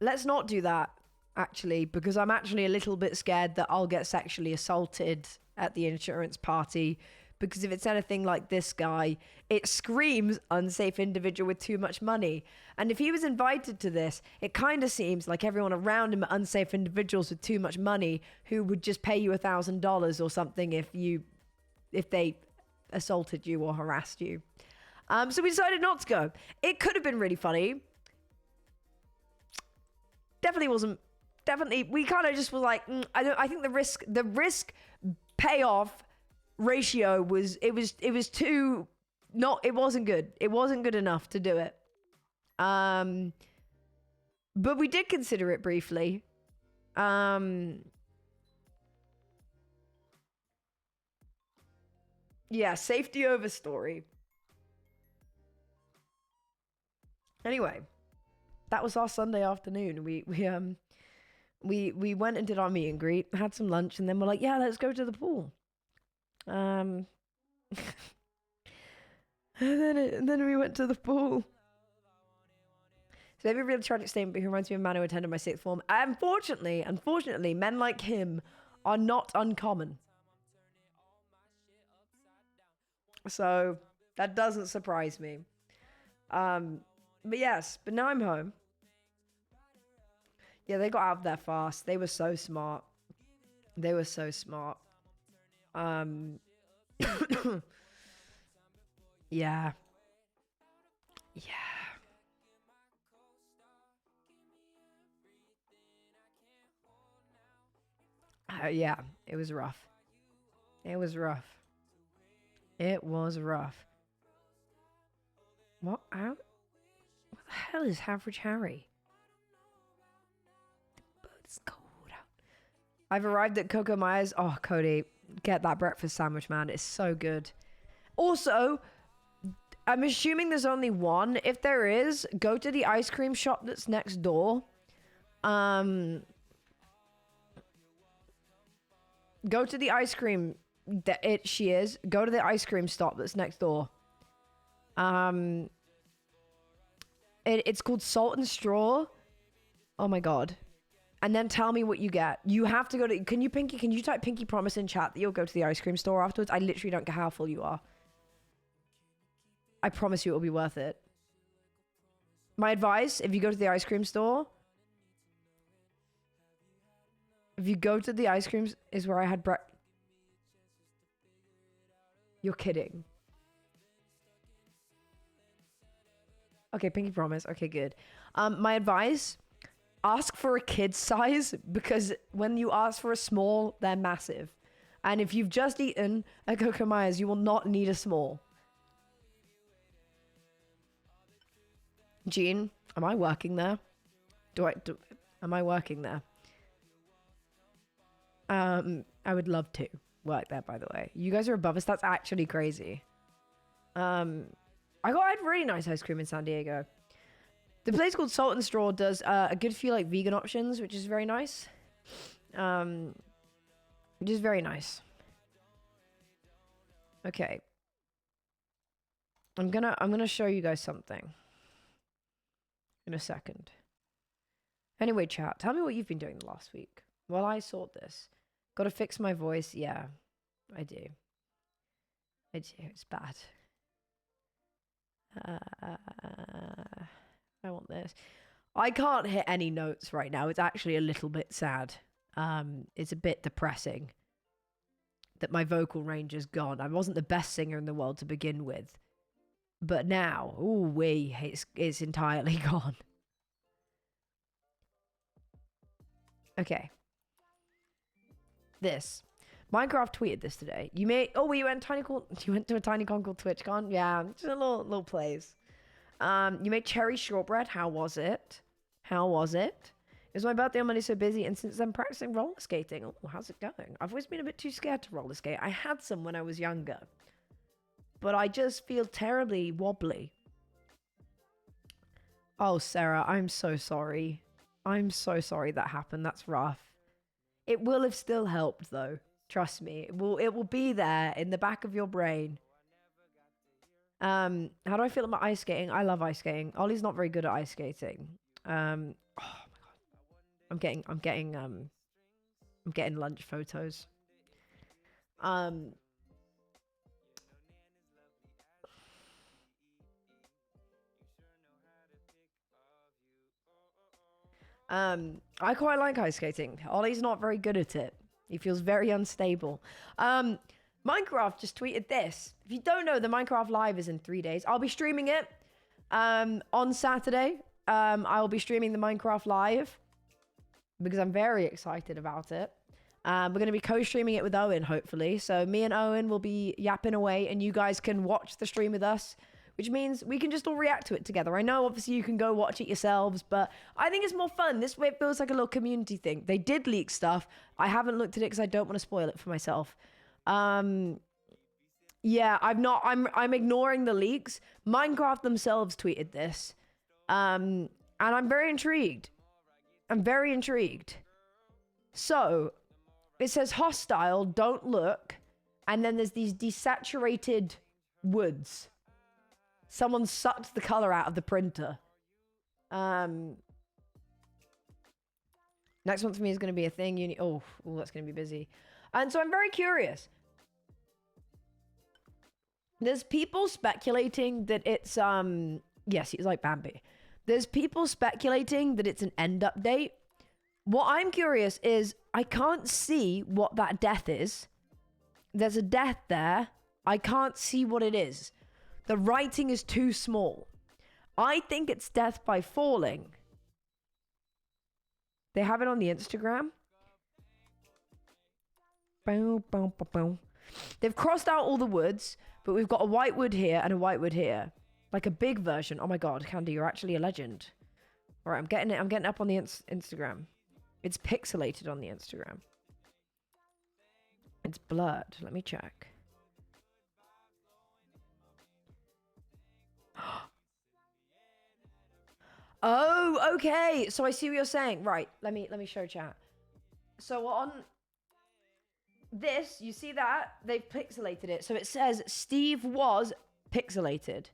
let's not do that, actually, because I'm actually a little bit scared that I'll get sexually assaulted at the insurance party. Because if it's anything like this guy, it screams unsafe individual with too much money. And if he was invited to this, it kind of seems like everyone around him are unsafe individuals with too much money who would just pay you $1,000 or something if they assaulted you or harassed you. So we decided not to go. It could have been really funny. Definitely wasn't. Definitely, we kind of just were like, I think the risk payoff ratio was too, not, it wasn't good. It wasn't good enough to do it. But we did consider it briefly. Yeah, safety over story. Anyway, that was our Sunday afternoon. We went and did our meet and greet, had some lunch, and then we're like, yeah, let's go to the pool. And then we went to the pool. So maybe a really tragic statement, but he reminds me of a man who attended my sixth form. Unfortunately, men like him are not uncommon. So that doesn't surprise me. But now I'm home. Yeah, they got out of there fast. They were so smart. Yeah. Yeah, it was rough. What the hell is Average Harry? It's cold out. I've arrived at Coco Myers. Oh, Cody, get that breakfast sandwich, man. It's so good. Also, I'm assuming there's only one. If there is, go to the ice cream shop that's next door. Go to the ice cream Go to the ice cream stop that's next door. It's called Salt and Straw. Oh my god. And then tell me what you get. You have to go to... Can you type Pinky Promise in chat that you'll go to the ice cream store afterwards? I literally don't care how full you are. I promise you it'll be worth it. My advice, if you go to the ice cream store... If you go to the ice creams, is where I had You're kidding. Okay, Pinky Promise. Okay, good. My advice... Ask for a kid's size, because when you ask for a small, they're massive. And if you've just eaten a Coco Myers, you will not need a small. Jean, am I working there? Am I working there? I would love to work there, by the way. You guys are above us. That's actually crazy. I had really nice ice cream in San Diego. The place called Salt and Straw does a good few like vegan options, which is very nice. Which is very nice. Okay. I'm gonna show you guys something in a second. Anyway, chat, tell me what you've been doing the last week. While I sort this. Gotta fix my voice. Yeah, I do. It's bad. I want this. I can't hit any notes right now. It's actually a little bit sad. It's a bit depressing that my vocal range is gone. I wasn't the best singer in the world to begin with. But now, it's entirely gone. Okay. This. Minecraft tweeted this today. You went to a tiny con called TwitchCon? Yeah, just a little plays. You made cherry shortbread. How was it? It was my birthday on Monday, so busy, and since then practicing roller skating. Oh, how's it going? I've always been a bit too scared to roller skate. I had some when I was younger, but I just feel terribly wobbly. Oh, Sarah, I'm so sorry. I'm so sorry that happened. That's rough. It will have still helped though. Trust me. It will be there in the back of your brain. How do I feel about ice skating? I love ice skating. Ollie's not very good at ice skating. Oh my god. I'm getting lunch photos. I quite like ice skating. Ollie's not very good at it. He feels very unstable. Minecraft just tweeted this. If you don't know, the Minecraft Live is in 3 days. I'll be streaming it on Saturday. I will be streaming the Minecraft Live because I'm very excited about it. We're going to be co-streaming it with Owen, hopefully. So me and Owen will be yapping away and you guys can watch the stream with us, which means we can just all react to it together. I know, obviously, you can go watch it yourselves, but I think it's more fun. This way it feels like a little community thing. They did leak stuff. I haven't looked at it because I don't want to spoil it for myself. Yeah, I'm ignoring the leaks. Minecraft themselves tweeted this. And I'm very intrigued. I'm very intrigued. So, it says hostile, don't look. And then there's these desaturated woods. Someone sucked the color out of the printer. Next one for me is going to be a thing. Oh, that's going to be busy. And so I'm very curious. There's people speculating that it's, yes, he's like Bambi. There's people speculating that it's an end update. What I'm curious is, I can't see what that death is. There's a death there. I can't see what it is. The writing is too small. I think it's death by falling. They have it on the Instagram. Bow, bow, bow, bow. They've crossed out all the woods, but we've got a white wood here and a white wood here. Like a big version. Oh my god, Candy, you're actually a legend. All right, I'm getting it. I'm getting up on the Instagram. It's pixelated on the Instagram. It's blurred. Let me check. Oh, okay. So I see what you're saying. Right. Let me show chat. So on this, you see that? They've pixelated it. So it says Steve was pixelated.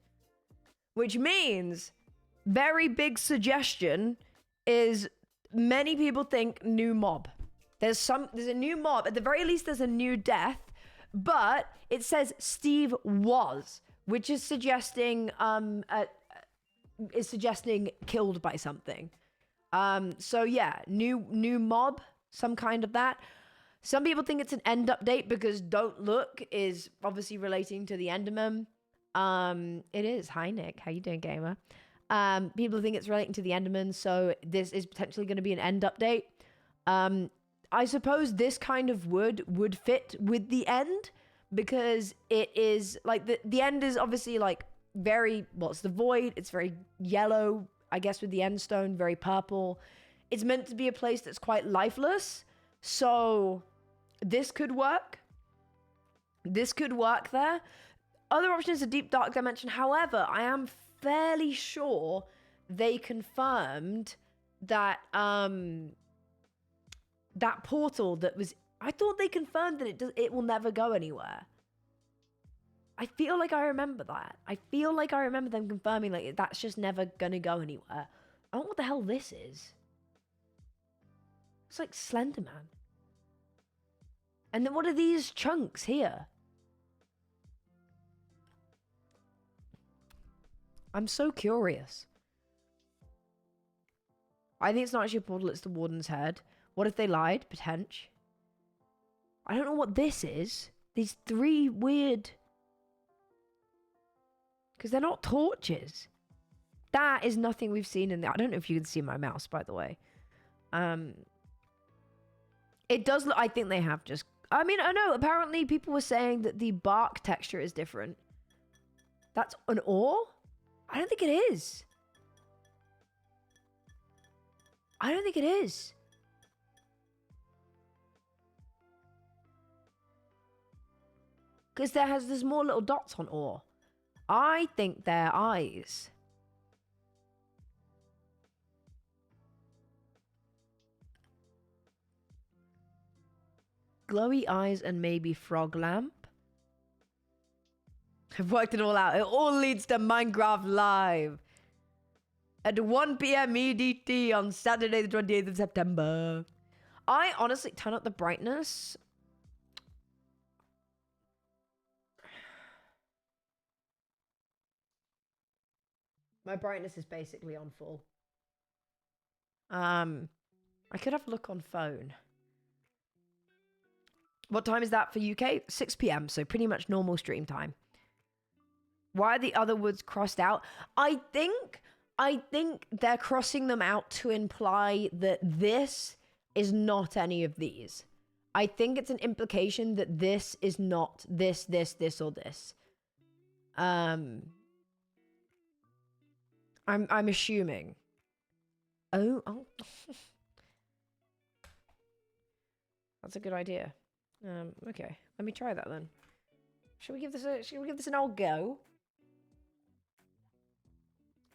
Which means, very big suggestion is many people think new mob. There's a new mob. At the very least, there's a new death. But it says Steve was, which is suggesting killed by something. So yeah, new mob, some kind of that. Some people think it's an end update because don't look is obviously relating to the Enderman. It is. Hi Nick, how you doing, gamer? People think it's relating to the Enderman, so this is potentially going to be an end update. I suppose this kind of would fit with the end because it is like the end is obviously like very, well, it's the void. It's very yellow, I guess, with the end stone, very purple. It's meant to be a place that's quite lifeless. So this could work. This could work there. Other option is a deep dark dimension. However, I am fairly sure they confirmed that that portal that was, I thought they confirmed that it will never go anywhere. I feel like I remember that. I feel like I remember them confirming like that's just never gonna go anywhere. I don't know what the hell this is. It's like Slenderman. And then what are these chunks here? I'm so curious. I think it's not actually a portal, it's the warden's head. What if they lied? Potential. I don't know what this is. These three weird... Because they're not torches. That is nothing we've seen in there. I don't know if you can see my mouse, by the way. It does look... I think they have just... I mean, I know. Apparently, people were saying that the bark texture is different. That's an ore? I don't think it is. I don't think it is. Because there's more little dots on ore. I think they're eyes. Glowy eyes and maybe frog lamp. I've worked it all out. It all leads to Minecraft Live. At 1 p.m. EDT on Saturday the 28th of September. I honestly turn up the brightness. My brightness is basically on full. I could have a look on phone. What time is that for UK? 6 p.m. So pretty much normal stream time. Why are the other words crossed out? I think they're crossing them out to imply that this is not any of these. I think it's an implication that this is not this, or this. I'm assuming. Oh. That's a good idea. Okay. Let me try that then. Should we give this an old go?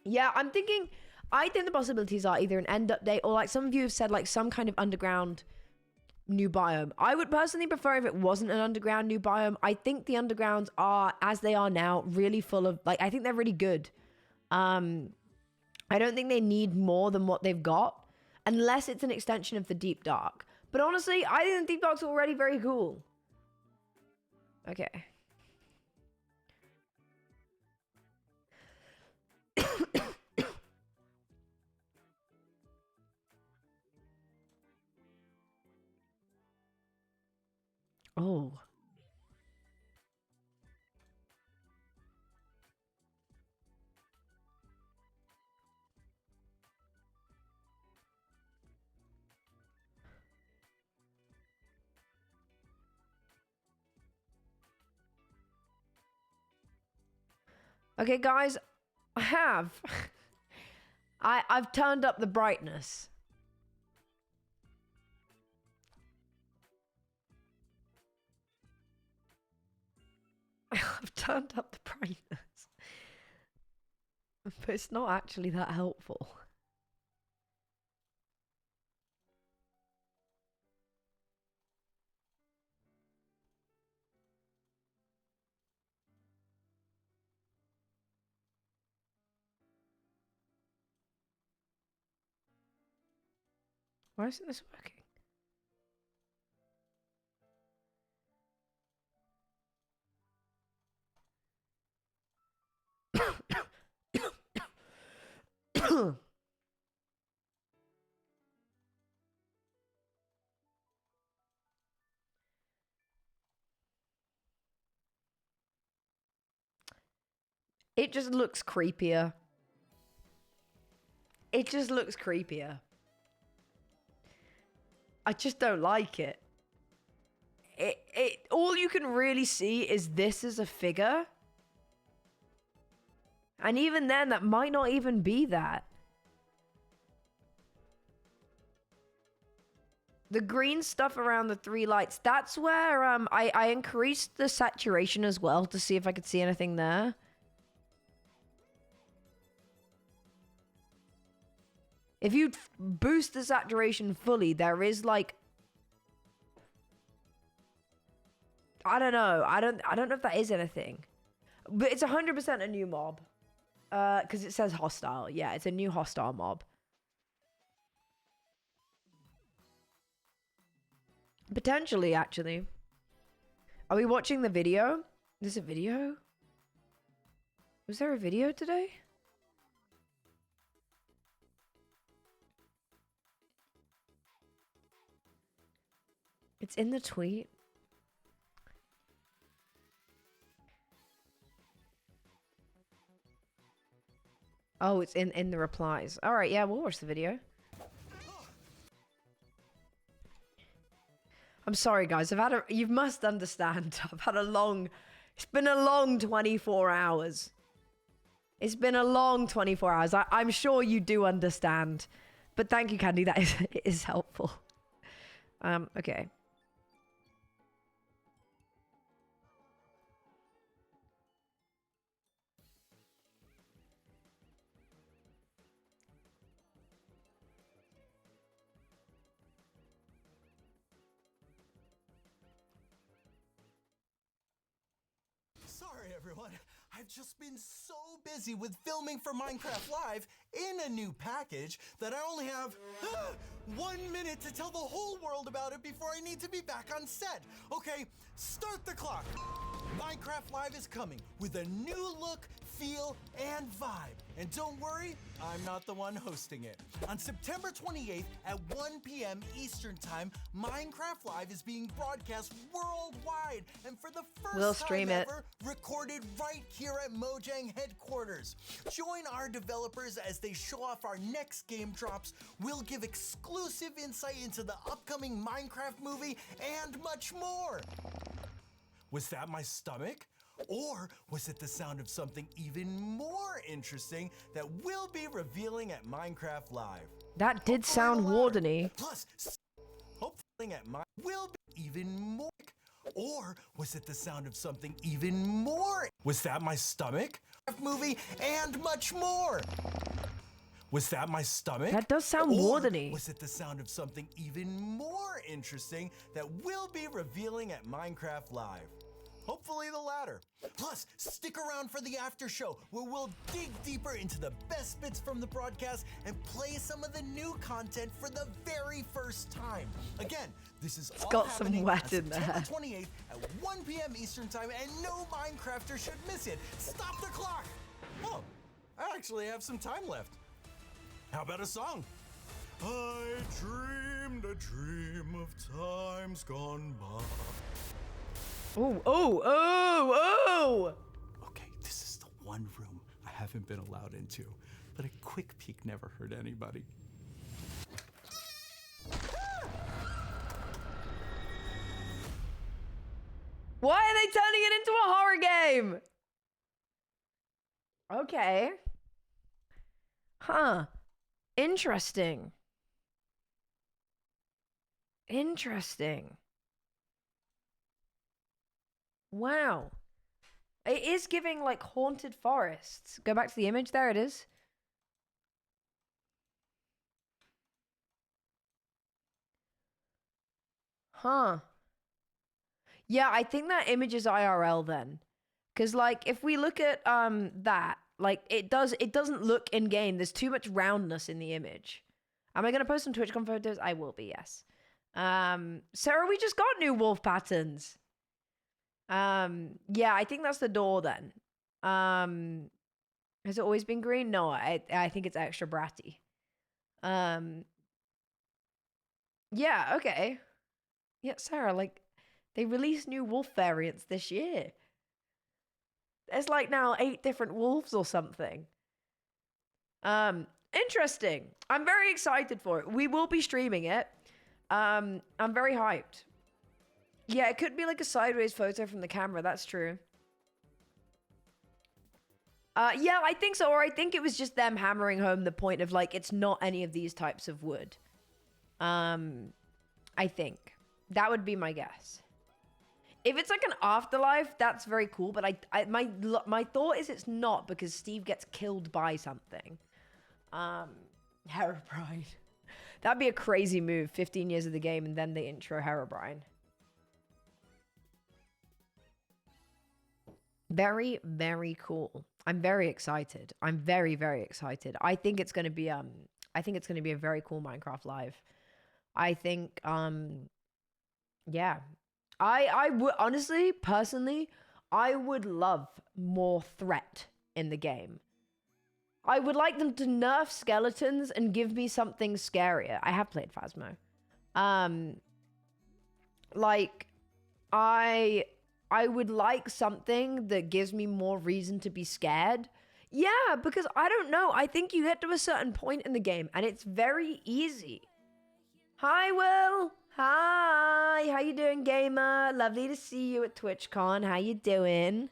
Yeah, I think the possibilities are either an end update or, like some of you have said, like some kind of underground new biome. I would personally prefer if it wasn't an underground new biome. I think the undergrounds are, as they are now, really full of, like, I think they're really good. I don't think they need more than what they've got, unless it's an extension of the Deep Dark. But honestly, I think the Deep Dark's already very cool. Okay. Oh. Okay, guys, I have. I've turned up the brightness. I've turned up the brightness. But it's not actually that helpful. Why isn't this working? It just looks creepier. It just looks creepier. I just don't like it. All you can really see is this as a figure. And even then, that might not even be that. The green stuff around the three lights, that's where I increased the saturation as well to see if I could see anything there. If you boost the saturation fully, there is like, I don't know. I don't know if that is anything. But it's 100% a new mob. Because it says hostile. Yeah, it's a new hostile mob. Potentially, actually. Are we watching the video? There's a video? Was there a video today? It's in the tweet. Oh, it's in the replies. All right, yeah, we'll watch the video. I'm sorry, guys. You must understand. I've had it's been a long 24 hours. It's been a long 24 hours. I'm sure you do understand. But thank you, Candy. That is helpful. Okay. everyone. I've just been so busy with filming for Minecraft Live in a new package that I only have 1 minute to tell the whole world about it before I need to be back on set. Okay, start the clock. Minecraft Live is coming with a new look, feel, and vibe. And don't worry, I'm not the one hosting it. On September 28th at 1 p.m. Eastern Time, Minecraft Live is being broadcast worldwide and for the first time ever, recorded right here at Mojang headquarters. Join our developers as they show off our next game drops. We'll give exclusive insight into the upcoming Minecraft movie and much more. Was that my stomach? Or was it the sound of something even more interesting that we'll be revealing at Minecraft Live? That did sound wardeny. Plus, hopefully at will be even more. Or was it the sound of something even more? Was that my stomach? Movie and much more. Was that my stomach? That does sound wardeny. Was it the sound of something even more interesting that we'll be revealing at Minecraft Live? Hopefully the latter. Plus, stick around for the after show where we'll dig deeper into the best bits from the broadcast and play some of the new content for the very first time. Again, this is all happening on September 28th at 1 p.m. Eastern Time, and no Minecrafter should miss it. Stop the clock! Oh, I actually have some time left. How about a song? I dreamed a dream of times gone by. Oh. Okay, this is the one room I haven't been allowed into, but a quick peek never hurt anybody. Why are they turning it into a horror game? Okay. Huh. Interesting. Wow. It is giving like haunted forests. Go back to the image. There it is. Huh. Yeah, I think that image is IRL then. Cause like if we look at that, like it doesn't look in game. There's too much roundness in the image. Am I gonna post some TwitchCon photos? I will be, yes. Sarah, we just got new wolf patterns. Yeah, I think that's the door then. Has it always been green? No, I think it's extra bratty. Yeah, okay. Yeah, Sarah, like they released new wolf variants this year. There's like now 8 different wolves or something. Interesting. I'm very excited for it. We will be streaming it. I'm very hyped. Yeah, it could be like a sideways photo from the camera. That's true. Yeah, I think so. Or I think it was just them hammering home the point of like, it's not any of these types of wood. I think. That would be my guess. If it's like an afterlife, that's very cool. But my thought is it's not because Steve gets killed by something. Herobrine. That'd be a crazy move. 15 years of the game and then they intro Herobrine. Very, very cool. I'm very excited. I'm very, very excited. I think it's gonna be a very cool Minecraft Live. I think yeah. I would honestly, personally, I would love more threat in the game. I would like them to nerf skeletons and give me something scarier. I have played Phasmo. Like I would like something that gives me more reason to be scared. Yeah, because I don't know. I think you get to a certain point in the game and it's very easy. Hi, Will. Hi. How you doing, gamer? Lovely to see you at TwitchCon. How you doing?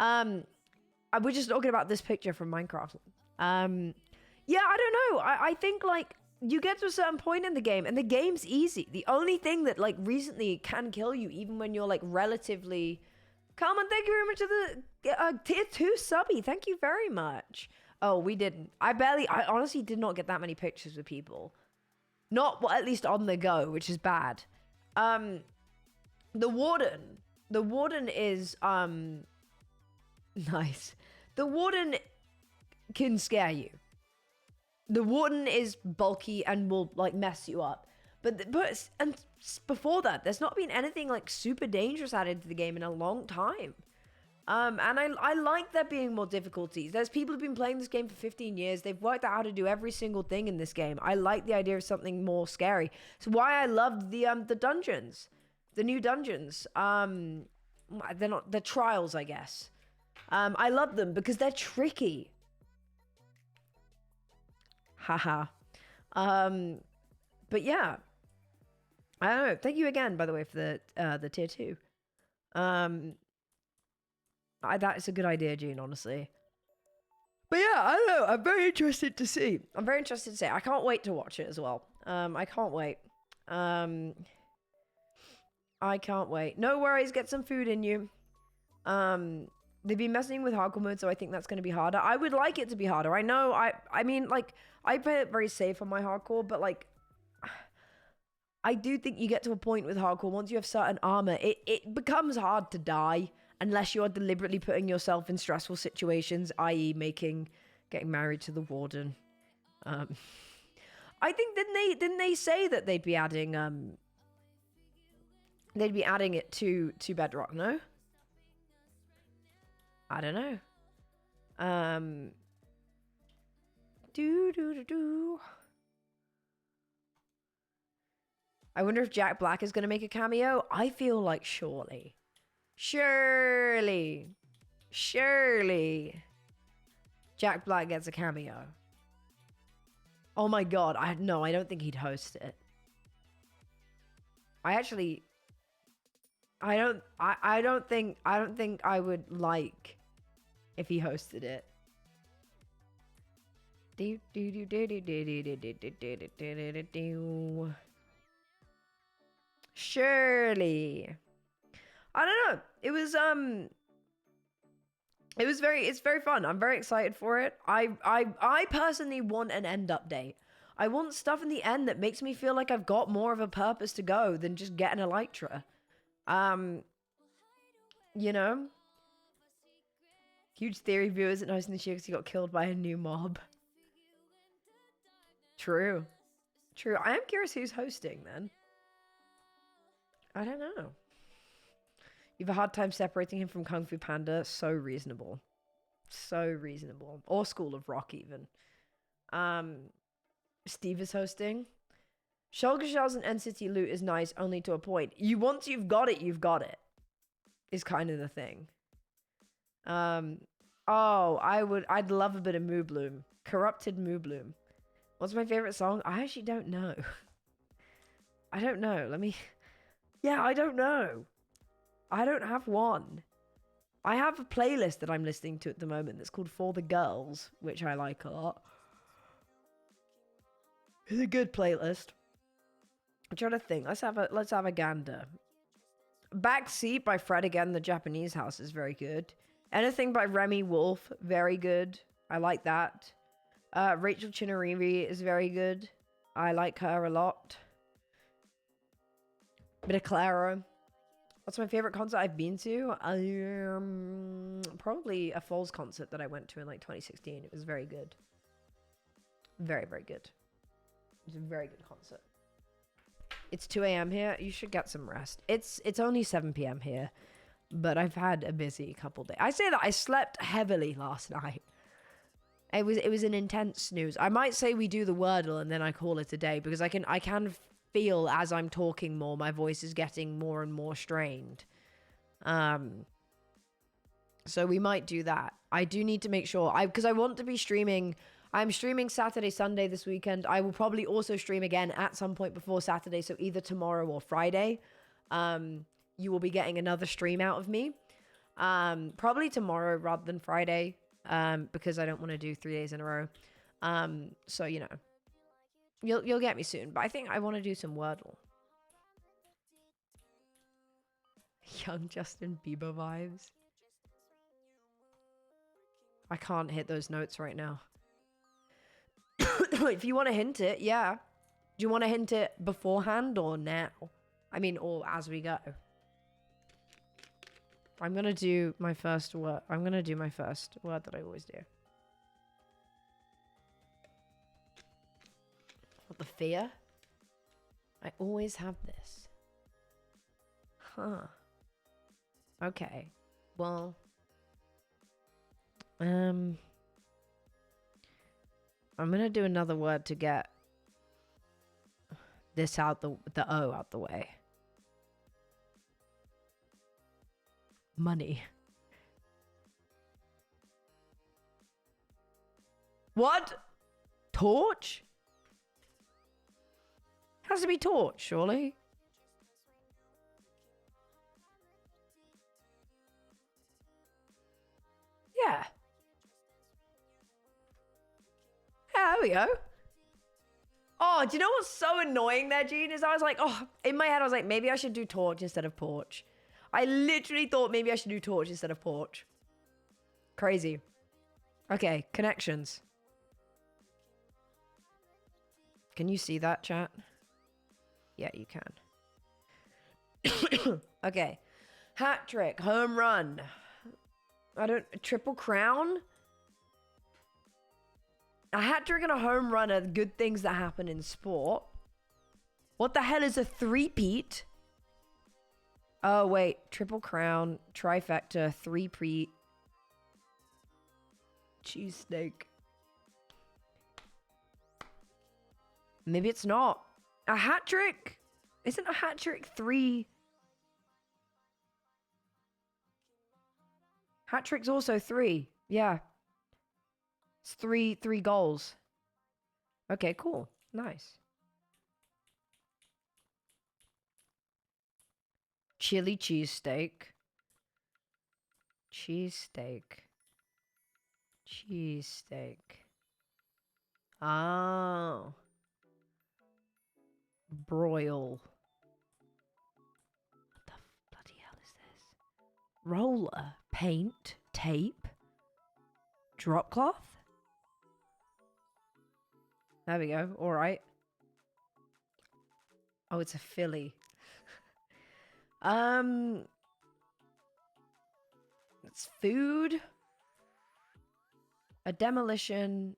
We're just talking about this picture from Minecraft. Yeah, I don't know. I think like you get to a certain point in the game and the game's easy. The only thing that like recently can kill you, even when you're like relatively calm, and thank you very much to the tier 2 subby. Thank you very much. Oh, we didn't. I honestly did not get that many pictures with people. Not, well, at least on the go, which is bad. The warden is Nice. The warden can scare you. The warden is bulky and will like mess you up. But before that, there's not been anything like super dangerous added to the game in a long time. And I like there being more difficulties. There's people who've been playing this game for 15 years. They've worked out how to do every single thing in this game. I like the idea of something more scary. It's why I loved the dungeons, the new dungeons. They're not, they're trials, I guess. I love them because they're tricky. Haha. But yeah, I don't know. Thank you again, by the way, for the tier 2. That is a good idea, Gene, honestly. But yeah, I don't know. I'm very interested to see. I can't wait to watch it as well. I can't wait. I can't wait. No worries. Get some food in you. They've been messing with hardcore mode, so I think that's going to be harder. I would like it to be harder. I know. I mean, like, I play it very safe on my hardcore, but like, I do think you get to a point with hardcore once you have certain armor, it becomes hard to die. Unless you are deliberately putting yourself in stressful situations, i.e. getting married to the warden. I think didn't they say that they'd be adding it to Bedrock, no? I don't know. I wonder if Jack Black is going to make a cameo. I feel like surely. Surely Jack Black gets a cameo. Oh my god, I don't think he'd host it. I don't think I would like if he hosted it. Surely. I don't know. It's very fun. I'm very excited for it. I personally want an end update. I want stuff in the end that makes me feel like I've got more of a purpose to go than just get an elytra. You know? Huge theory viewers at hosting this year because he got killed by a new mob. True. I am curious who's hosting then. I don't know. You have a hard time separating him from Kung Fu Panda. So reasonable. Or School of Rock, even. Steve is hosting. Shulker Shells and N-City loot is nice, only to a point. Once you've got it, is kind of the thing. I'd love a bit of Moo Bloom. Corrupted Moo Bloom. What's my favorite song? I actually don't know. I don't know. I don't know. I don't have one. I have a playlist that I'm listening to at the moment that's called For the Girls, which I like a lot. It's a good playlist. I'm trying to think. Let's have a gander. Backseat by Fred Again, The Japanese House is very good. Anything by Remy Wolf, very good. I like that. Rachel Chinariri is very good. I like her a lot. Bit of Claro. What's my favorite concert I've been to? Probably a Falls concert that I went to in like 2016. It was very good. Very, very good. It was a very good concert. It's 2 a.m. here. You should get some rest. It's only 7 p.m. here, but I've had a busy couple days. I say that I slept heavily last night. It was an intense snooze. I might say we do the Wordle and then I call it a day because I can feel as I'm talking more, my voice is getting more and more strained. So we might do that. I do need to make sure because I want to be streaming. I'm streaming Saturday, Sunday this weekend. I will probably also stream again at some point before Saturday. So either tomorrow or Friday, you will be getting another stream out of me. Probably tomorrow rather than Friday, because I don't want to do 3 days in a row. So, you know, you'll get me soon. But I think I want to do some Wordle. Young Justin Bieber vibes. I can't hit those notes right now. If you want to hint it, yeah. Do you want to hint it beforehand or now? I mean, or as we go? I'm gonna do my first word. I'm gonna do my first word that I always do. What, the fear? I always have this. Huh. Okay. Well. I'm gonna do another word to get this out, the O out the way. Money. What? Torch? Has to be torch, surely. Yeah. Yeah, there we go. Oh, do you know what's so annoying there, Gene? Is I was like, oh, in my head, I was like, maybe I should do torch instead of porch. I literally thought maybe I should do torch instead of porch. Crazy. Okay, connections. Can you see that, chat? Yeah, you can. Okay. Hat trick, home run. Triple crown? A hat trick and a home run are good things that happen in sport. What the hell is a three-peat? Oh, wait. Triple crown, trifecta, three-peat. Cheesesteak. Maybe it's not. A hat trick? Isn't a hat trick 3? Hat trick's also 3. Yeah. It's three goals. Okay, cool. Nice. Chili cheesesteak. Cheesesteak. Cheesesteak. Oh. Broil. What the bloody hell is this? Roller. Paint. Tape. Drop cloth? There we go. All right. Oh, it's a filly. It's food. A demolition.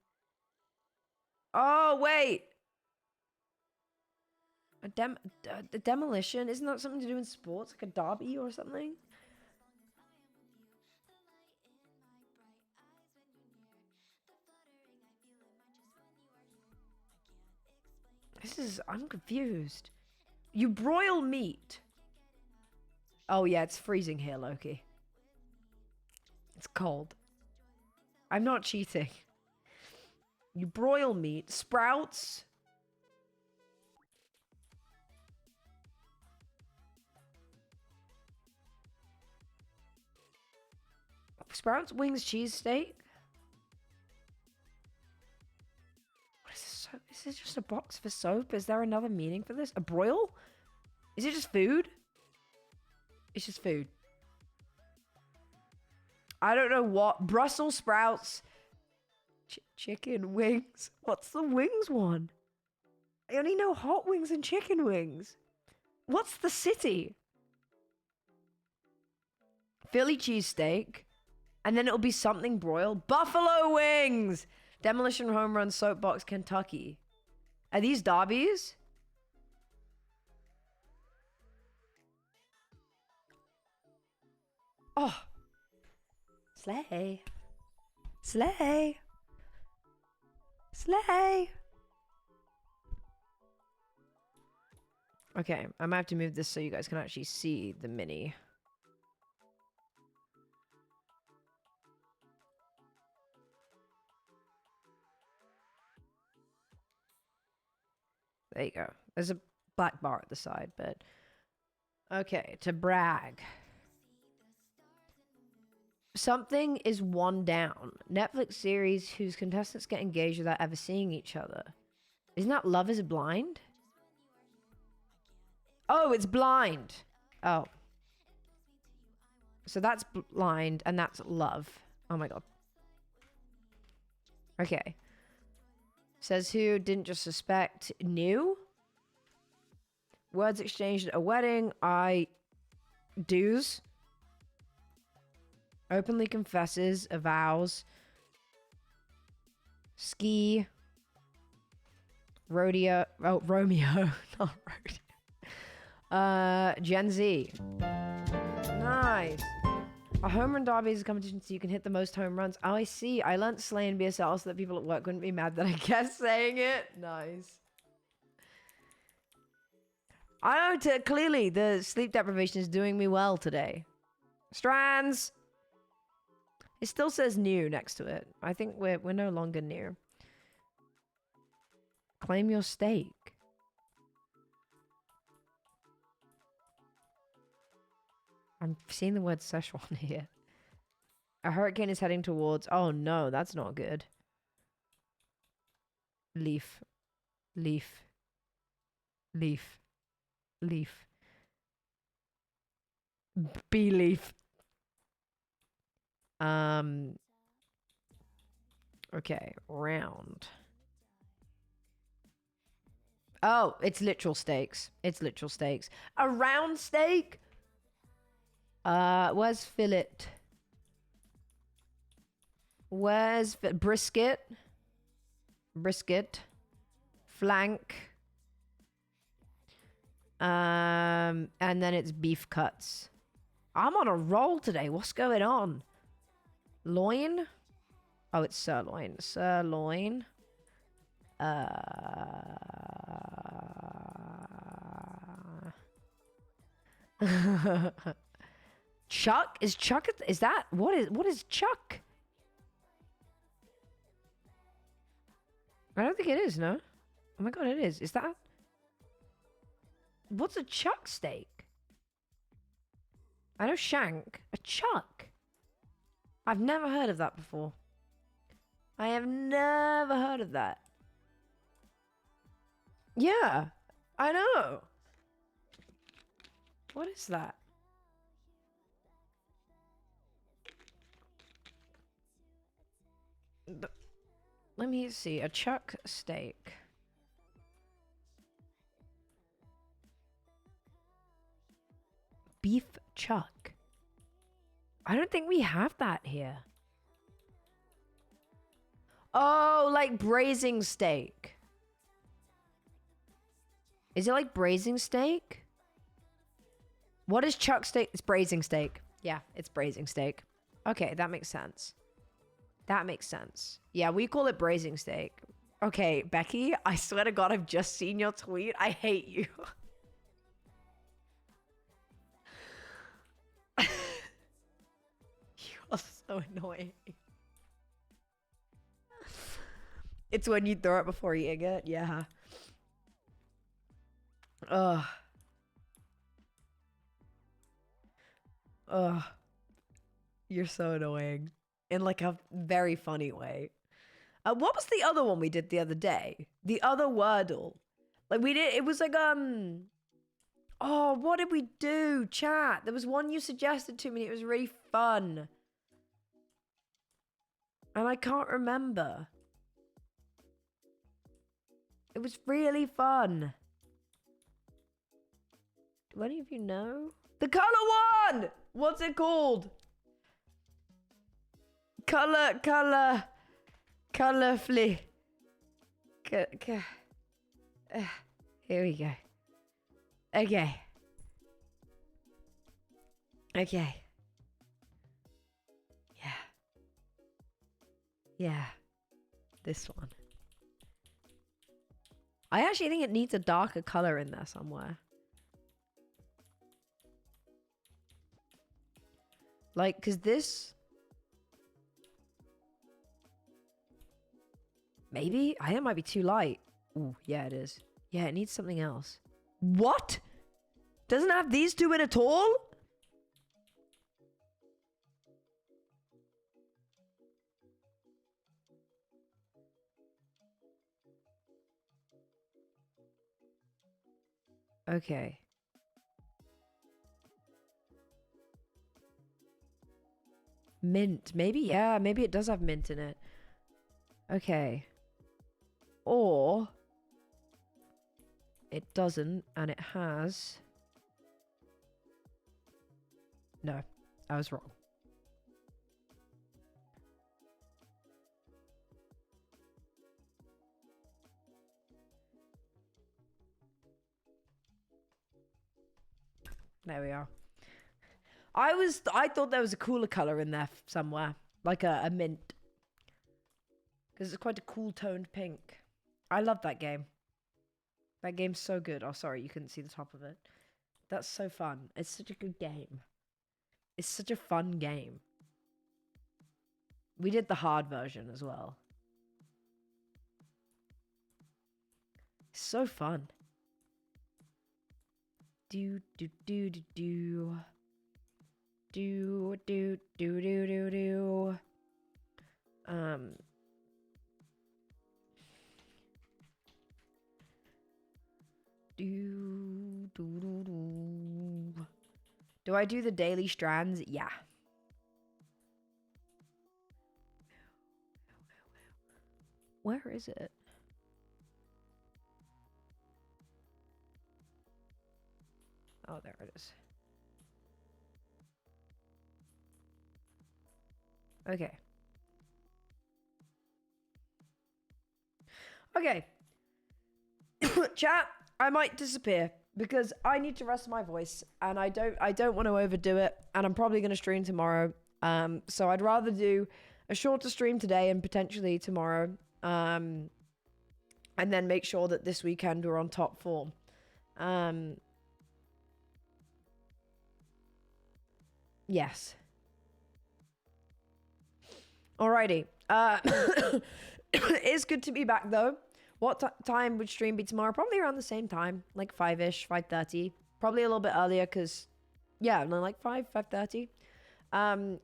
Oh, wait. A demolition? Isn't that something to do in sports? Like a derby or something? I'm confused. You broil meat. Oh yeah, it's freezing here, Loki. It's cold. I'm not cheating. You broil meat. Sprouts. Sprouts, wings, cheesesteak. Is this just a box for soap? Is there another meaning for this? A broil? Is it just food? It's just food. I don't know what. Brussels sprouts. Chicken wings. What's the wings one? I only know hot wings and chicken wings. What's the city? Philly cheesesteak. And then it'll be something broiled. Buffalo wings! Demolition home run soapbox Kentucky. Are these derbies? Oh. Slay. Slay. Slay. Okay, I might have to move this so you guys can actually see the mini. There you go. There's a black bar at the side, but... Okay, to brag. Something is one down. Netflix series whose contestants get engaged without ever seeing each other. Isn't that Love is Blind? Oh, it's blind. Oh. So that's blind and that's love. Oh my god. Okay. Says who didn't just suspect, knew. Words exchanged at a wedding. I do's. Openly confesses, avows. Ski. Rodeo. Oh, Romeo. Not rodeo. Gen Z. Nice. A home run derby is a competition so you can hit the most home runs. Oh, I see. I learnt Slay in BSL so that people at work wouldn't be mad that I guessed saying it. Nice. I know, clearly the sleep deprivation is doing me well today. Strands. It still says new next to it. I think we're no longer new. Claim your stake. I'm seeing the word Szechuan here. A hurricane is heading towards... Oh no, that's not good. Leaf. Leaf. Leaf. Leaf. Bee leaf. Okay, round. Oh, it's literal stakes. It's literal stakes. A round steak? Where's fillet? Where's brisket? Brisket. Flank. And then it's beef cuts. I'm on a roll today. What's going on? Loin? Oh, it's sirloin. Sirloin. Chuck? Is Chuck... Is that... What is Chuck? I don't think it is, no? Oh my god, it is. Is that... What's a chuck steak? I know shank. A chuck? I've never heard of that before. I have never heard of that. Yeah, I know. What is that? Let me see. A chuck steak. Beef chuck. I don't think we have that here. Oh, like braising steak. Is it like braising steak? What is chuck steak? It's braising steak. Yeah, it's braising steak. Okay, that makes sense. That makes sense. Yeah, we call it braising steak. Okay, Becky, I swear to God, I've just seen your tweet. I hate you. You are so annoying. It's when you throw it before eating it. Yeah. Ugh. Ugh. You're so annoying. In like a very funny way. What was the other one we did the other day? The other Wordle. Like we did, it was like, oh, what did we do? Chat. There was one you suggested to me. It was really fun. And I can't remember. It was really fun. Do any of you know? The color one! What's it called? Colorfully. Here we go. Okay. Okay. Yeah. Yeah. This one. I actually think it needs a darker color in there somewhere. Like, because this... Maybe? I think it might be too light. Ooh, yeah, it is. Yeah, it needs something else. What? Doesn't have these two in at all? Okay. Mint. Maybe, yeah, maybe it does have mint in it. Okay. Or it doesn't and it has... No, I was wrong. There we are. I thought there was a cooler color in there somewhere, like a mint, because it's quite a cool toned pink. I love that game. That game's so good. Oh, sorry, you couldn't see the top of it. That's so fun. It's such a good game. It's such a fun game. We did the hard version as well. So fun. Do do do do do. Do do do do do do. Do do do do. Do I do the daily strands? Yeah. Where is it? Oh, there it is. Okay. Okay. Chat, I might disappear because I need to rest my voice and I don't want to overdo it, and I'm probably going to stream tomorrow. So I'd rather do a shorter stream today and potentially tomorrow. And then make sure that this weekend we're on top form. Yes. Alrighty. It's good to be back though. What time would stream be tomorrow? Probably around the same time, like 5ish, 5:30. Probably a little bit earlier because, yeah, like 5:30. I'm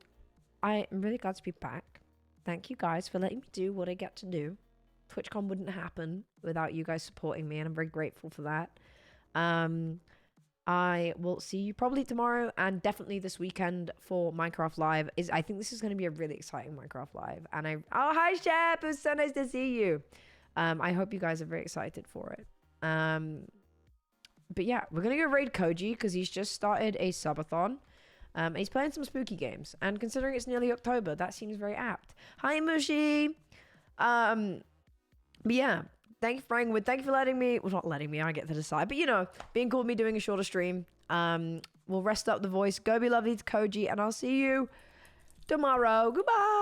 really glad to be back. Thank you guys for letting me do what I get to do. TwitchCon wouldn't happen without you guys supporting me, and I'm very grateful for that. I will see you probably tomorrow and definitely this weekend for Minecraft Live. I think this is going to be a really exciting Minecraft Live. And oh, hi Shep, it was so nice to see you. I hope you guys are very excited for it. But yeah, we're going to go raid Koji because he's just started a subathon. And he's playing some spooky games. And considering it's nearly October, that seems very apt. Hi Mushi. But yeah, thank you, Frankwood. Thank you for letting me. Well, not letting me. I get to decide. But, you know, being cool with me doing a shorter stream. We'll rest up the voice. Go be lovely to Koji. And I'll see you tomorrow. Goodbye.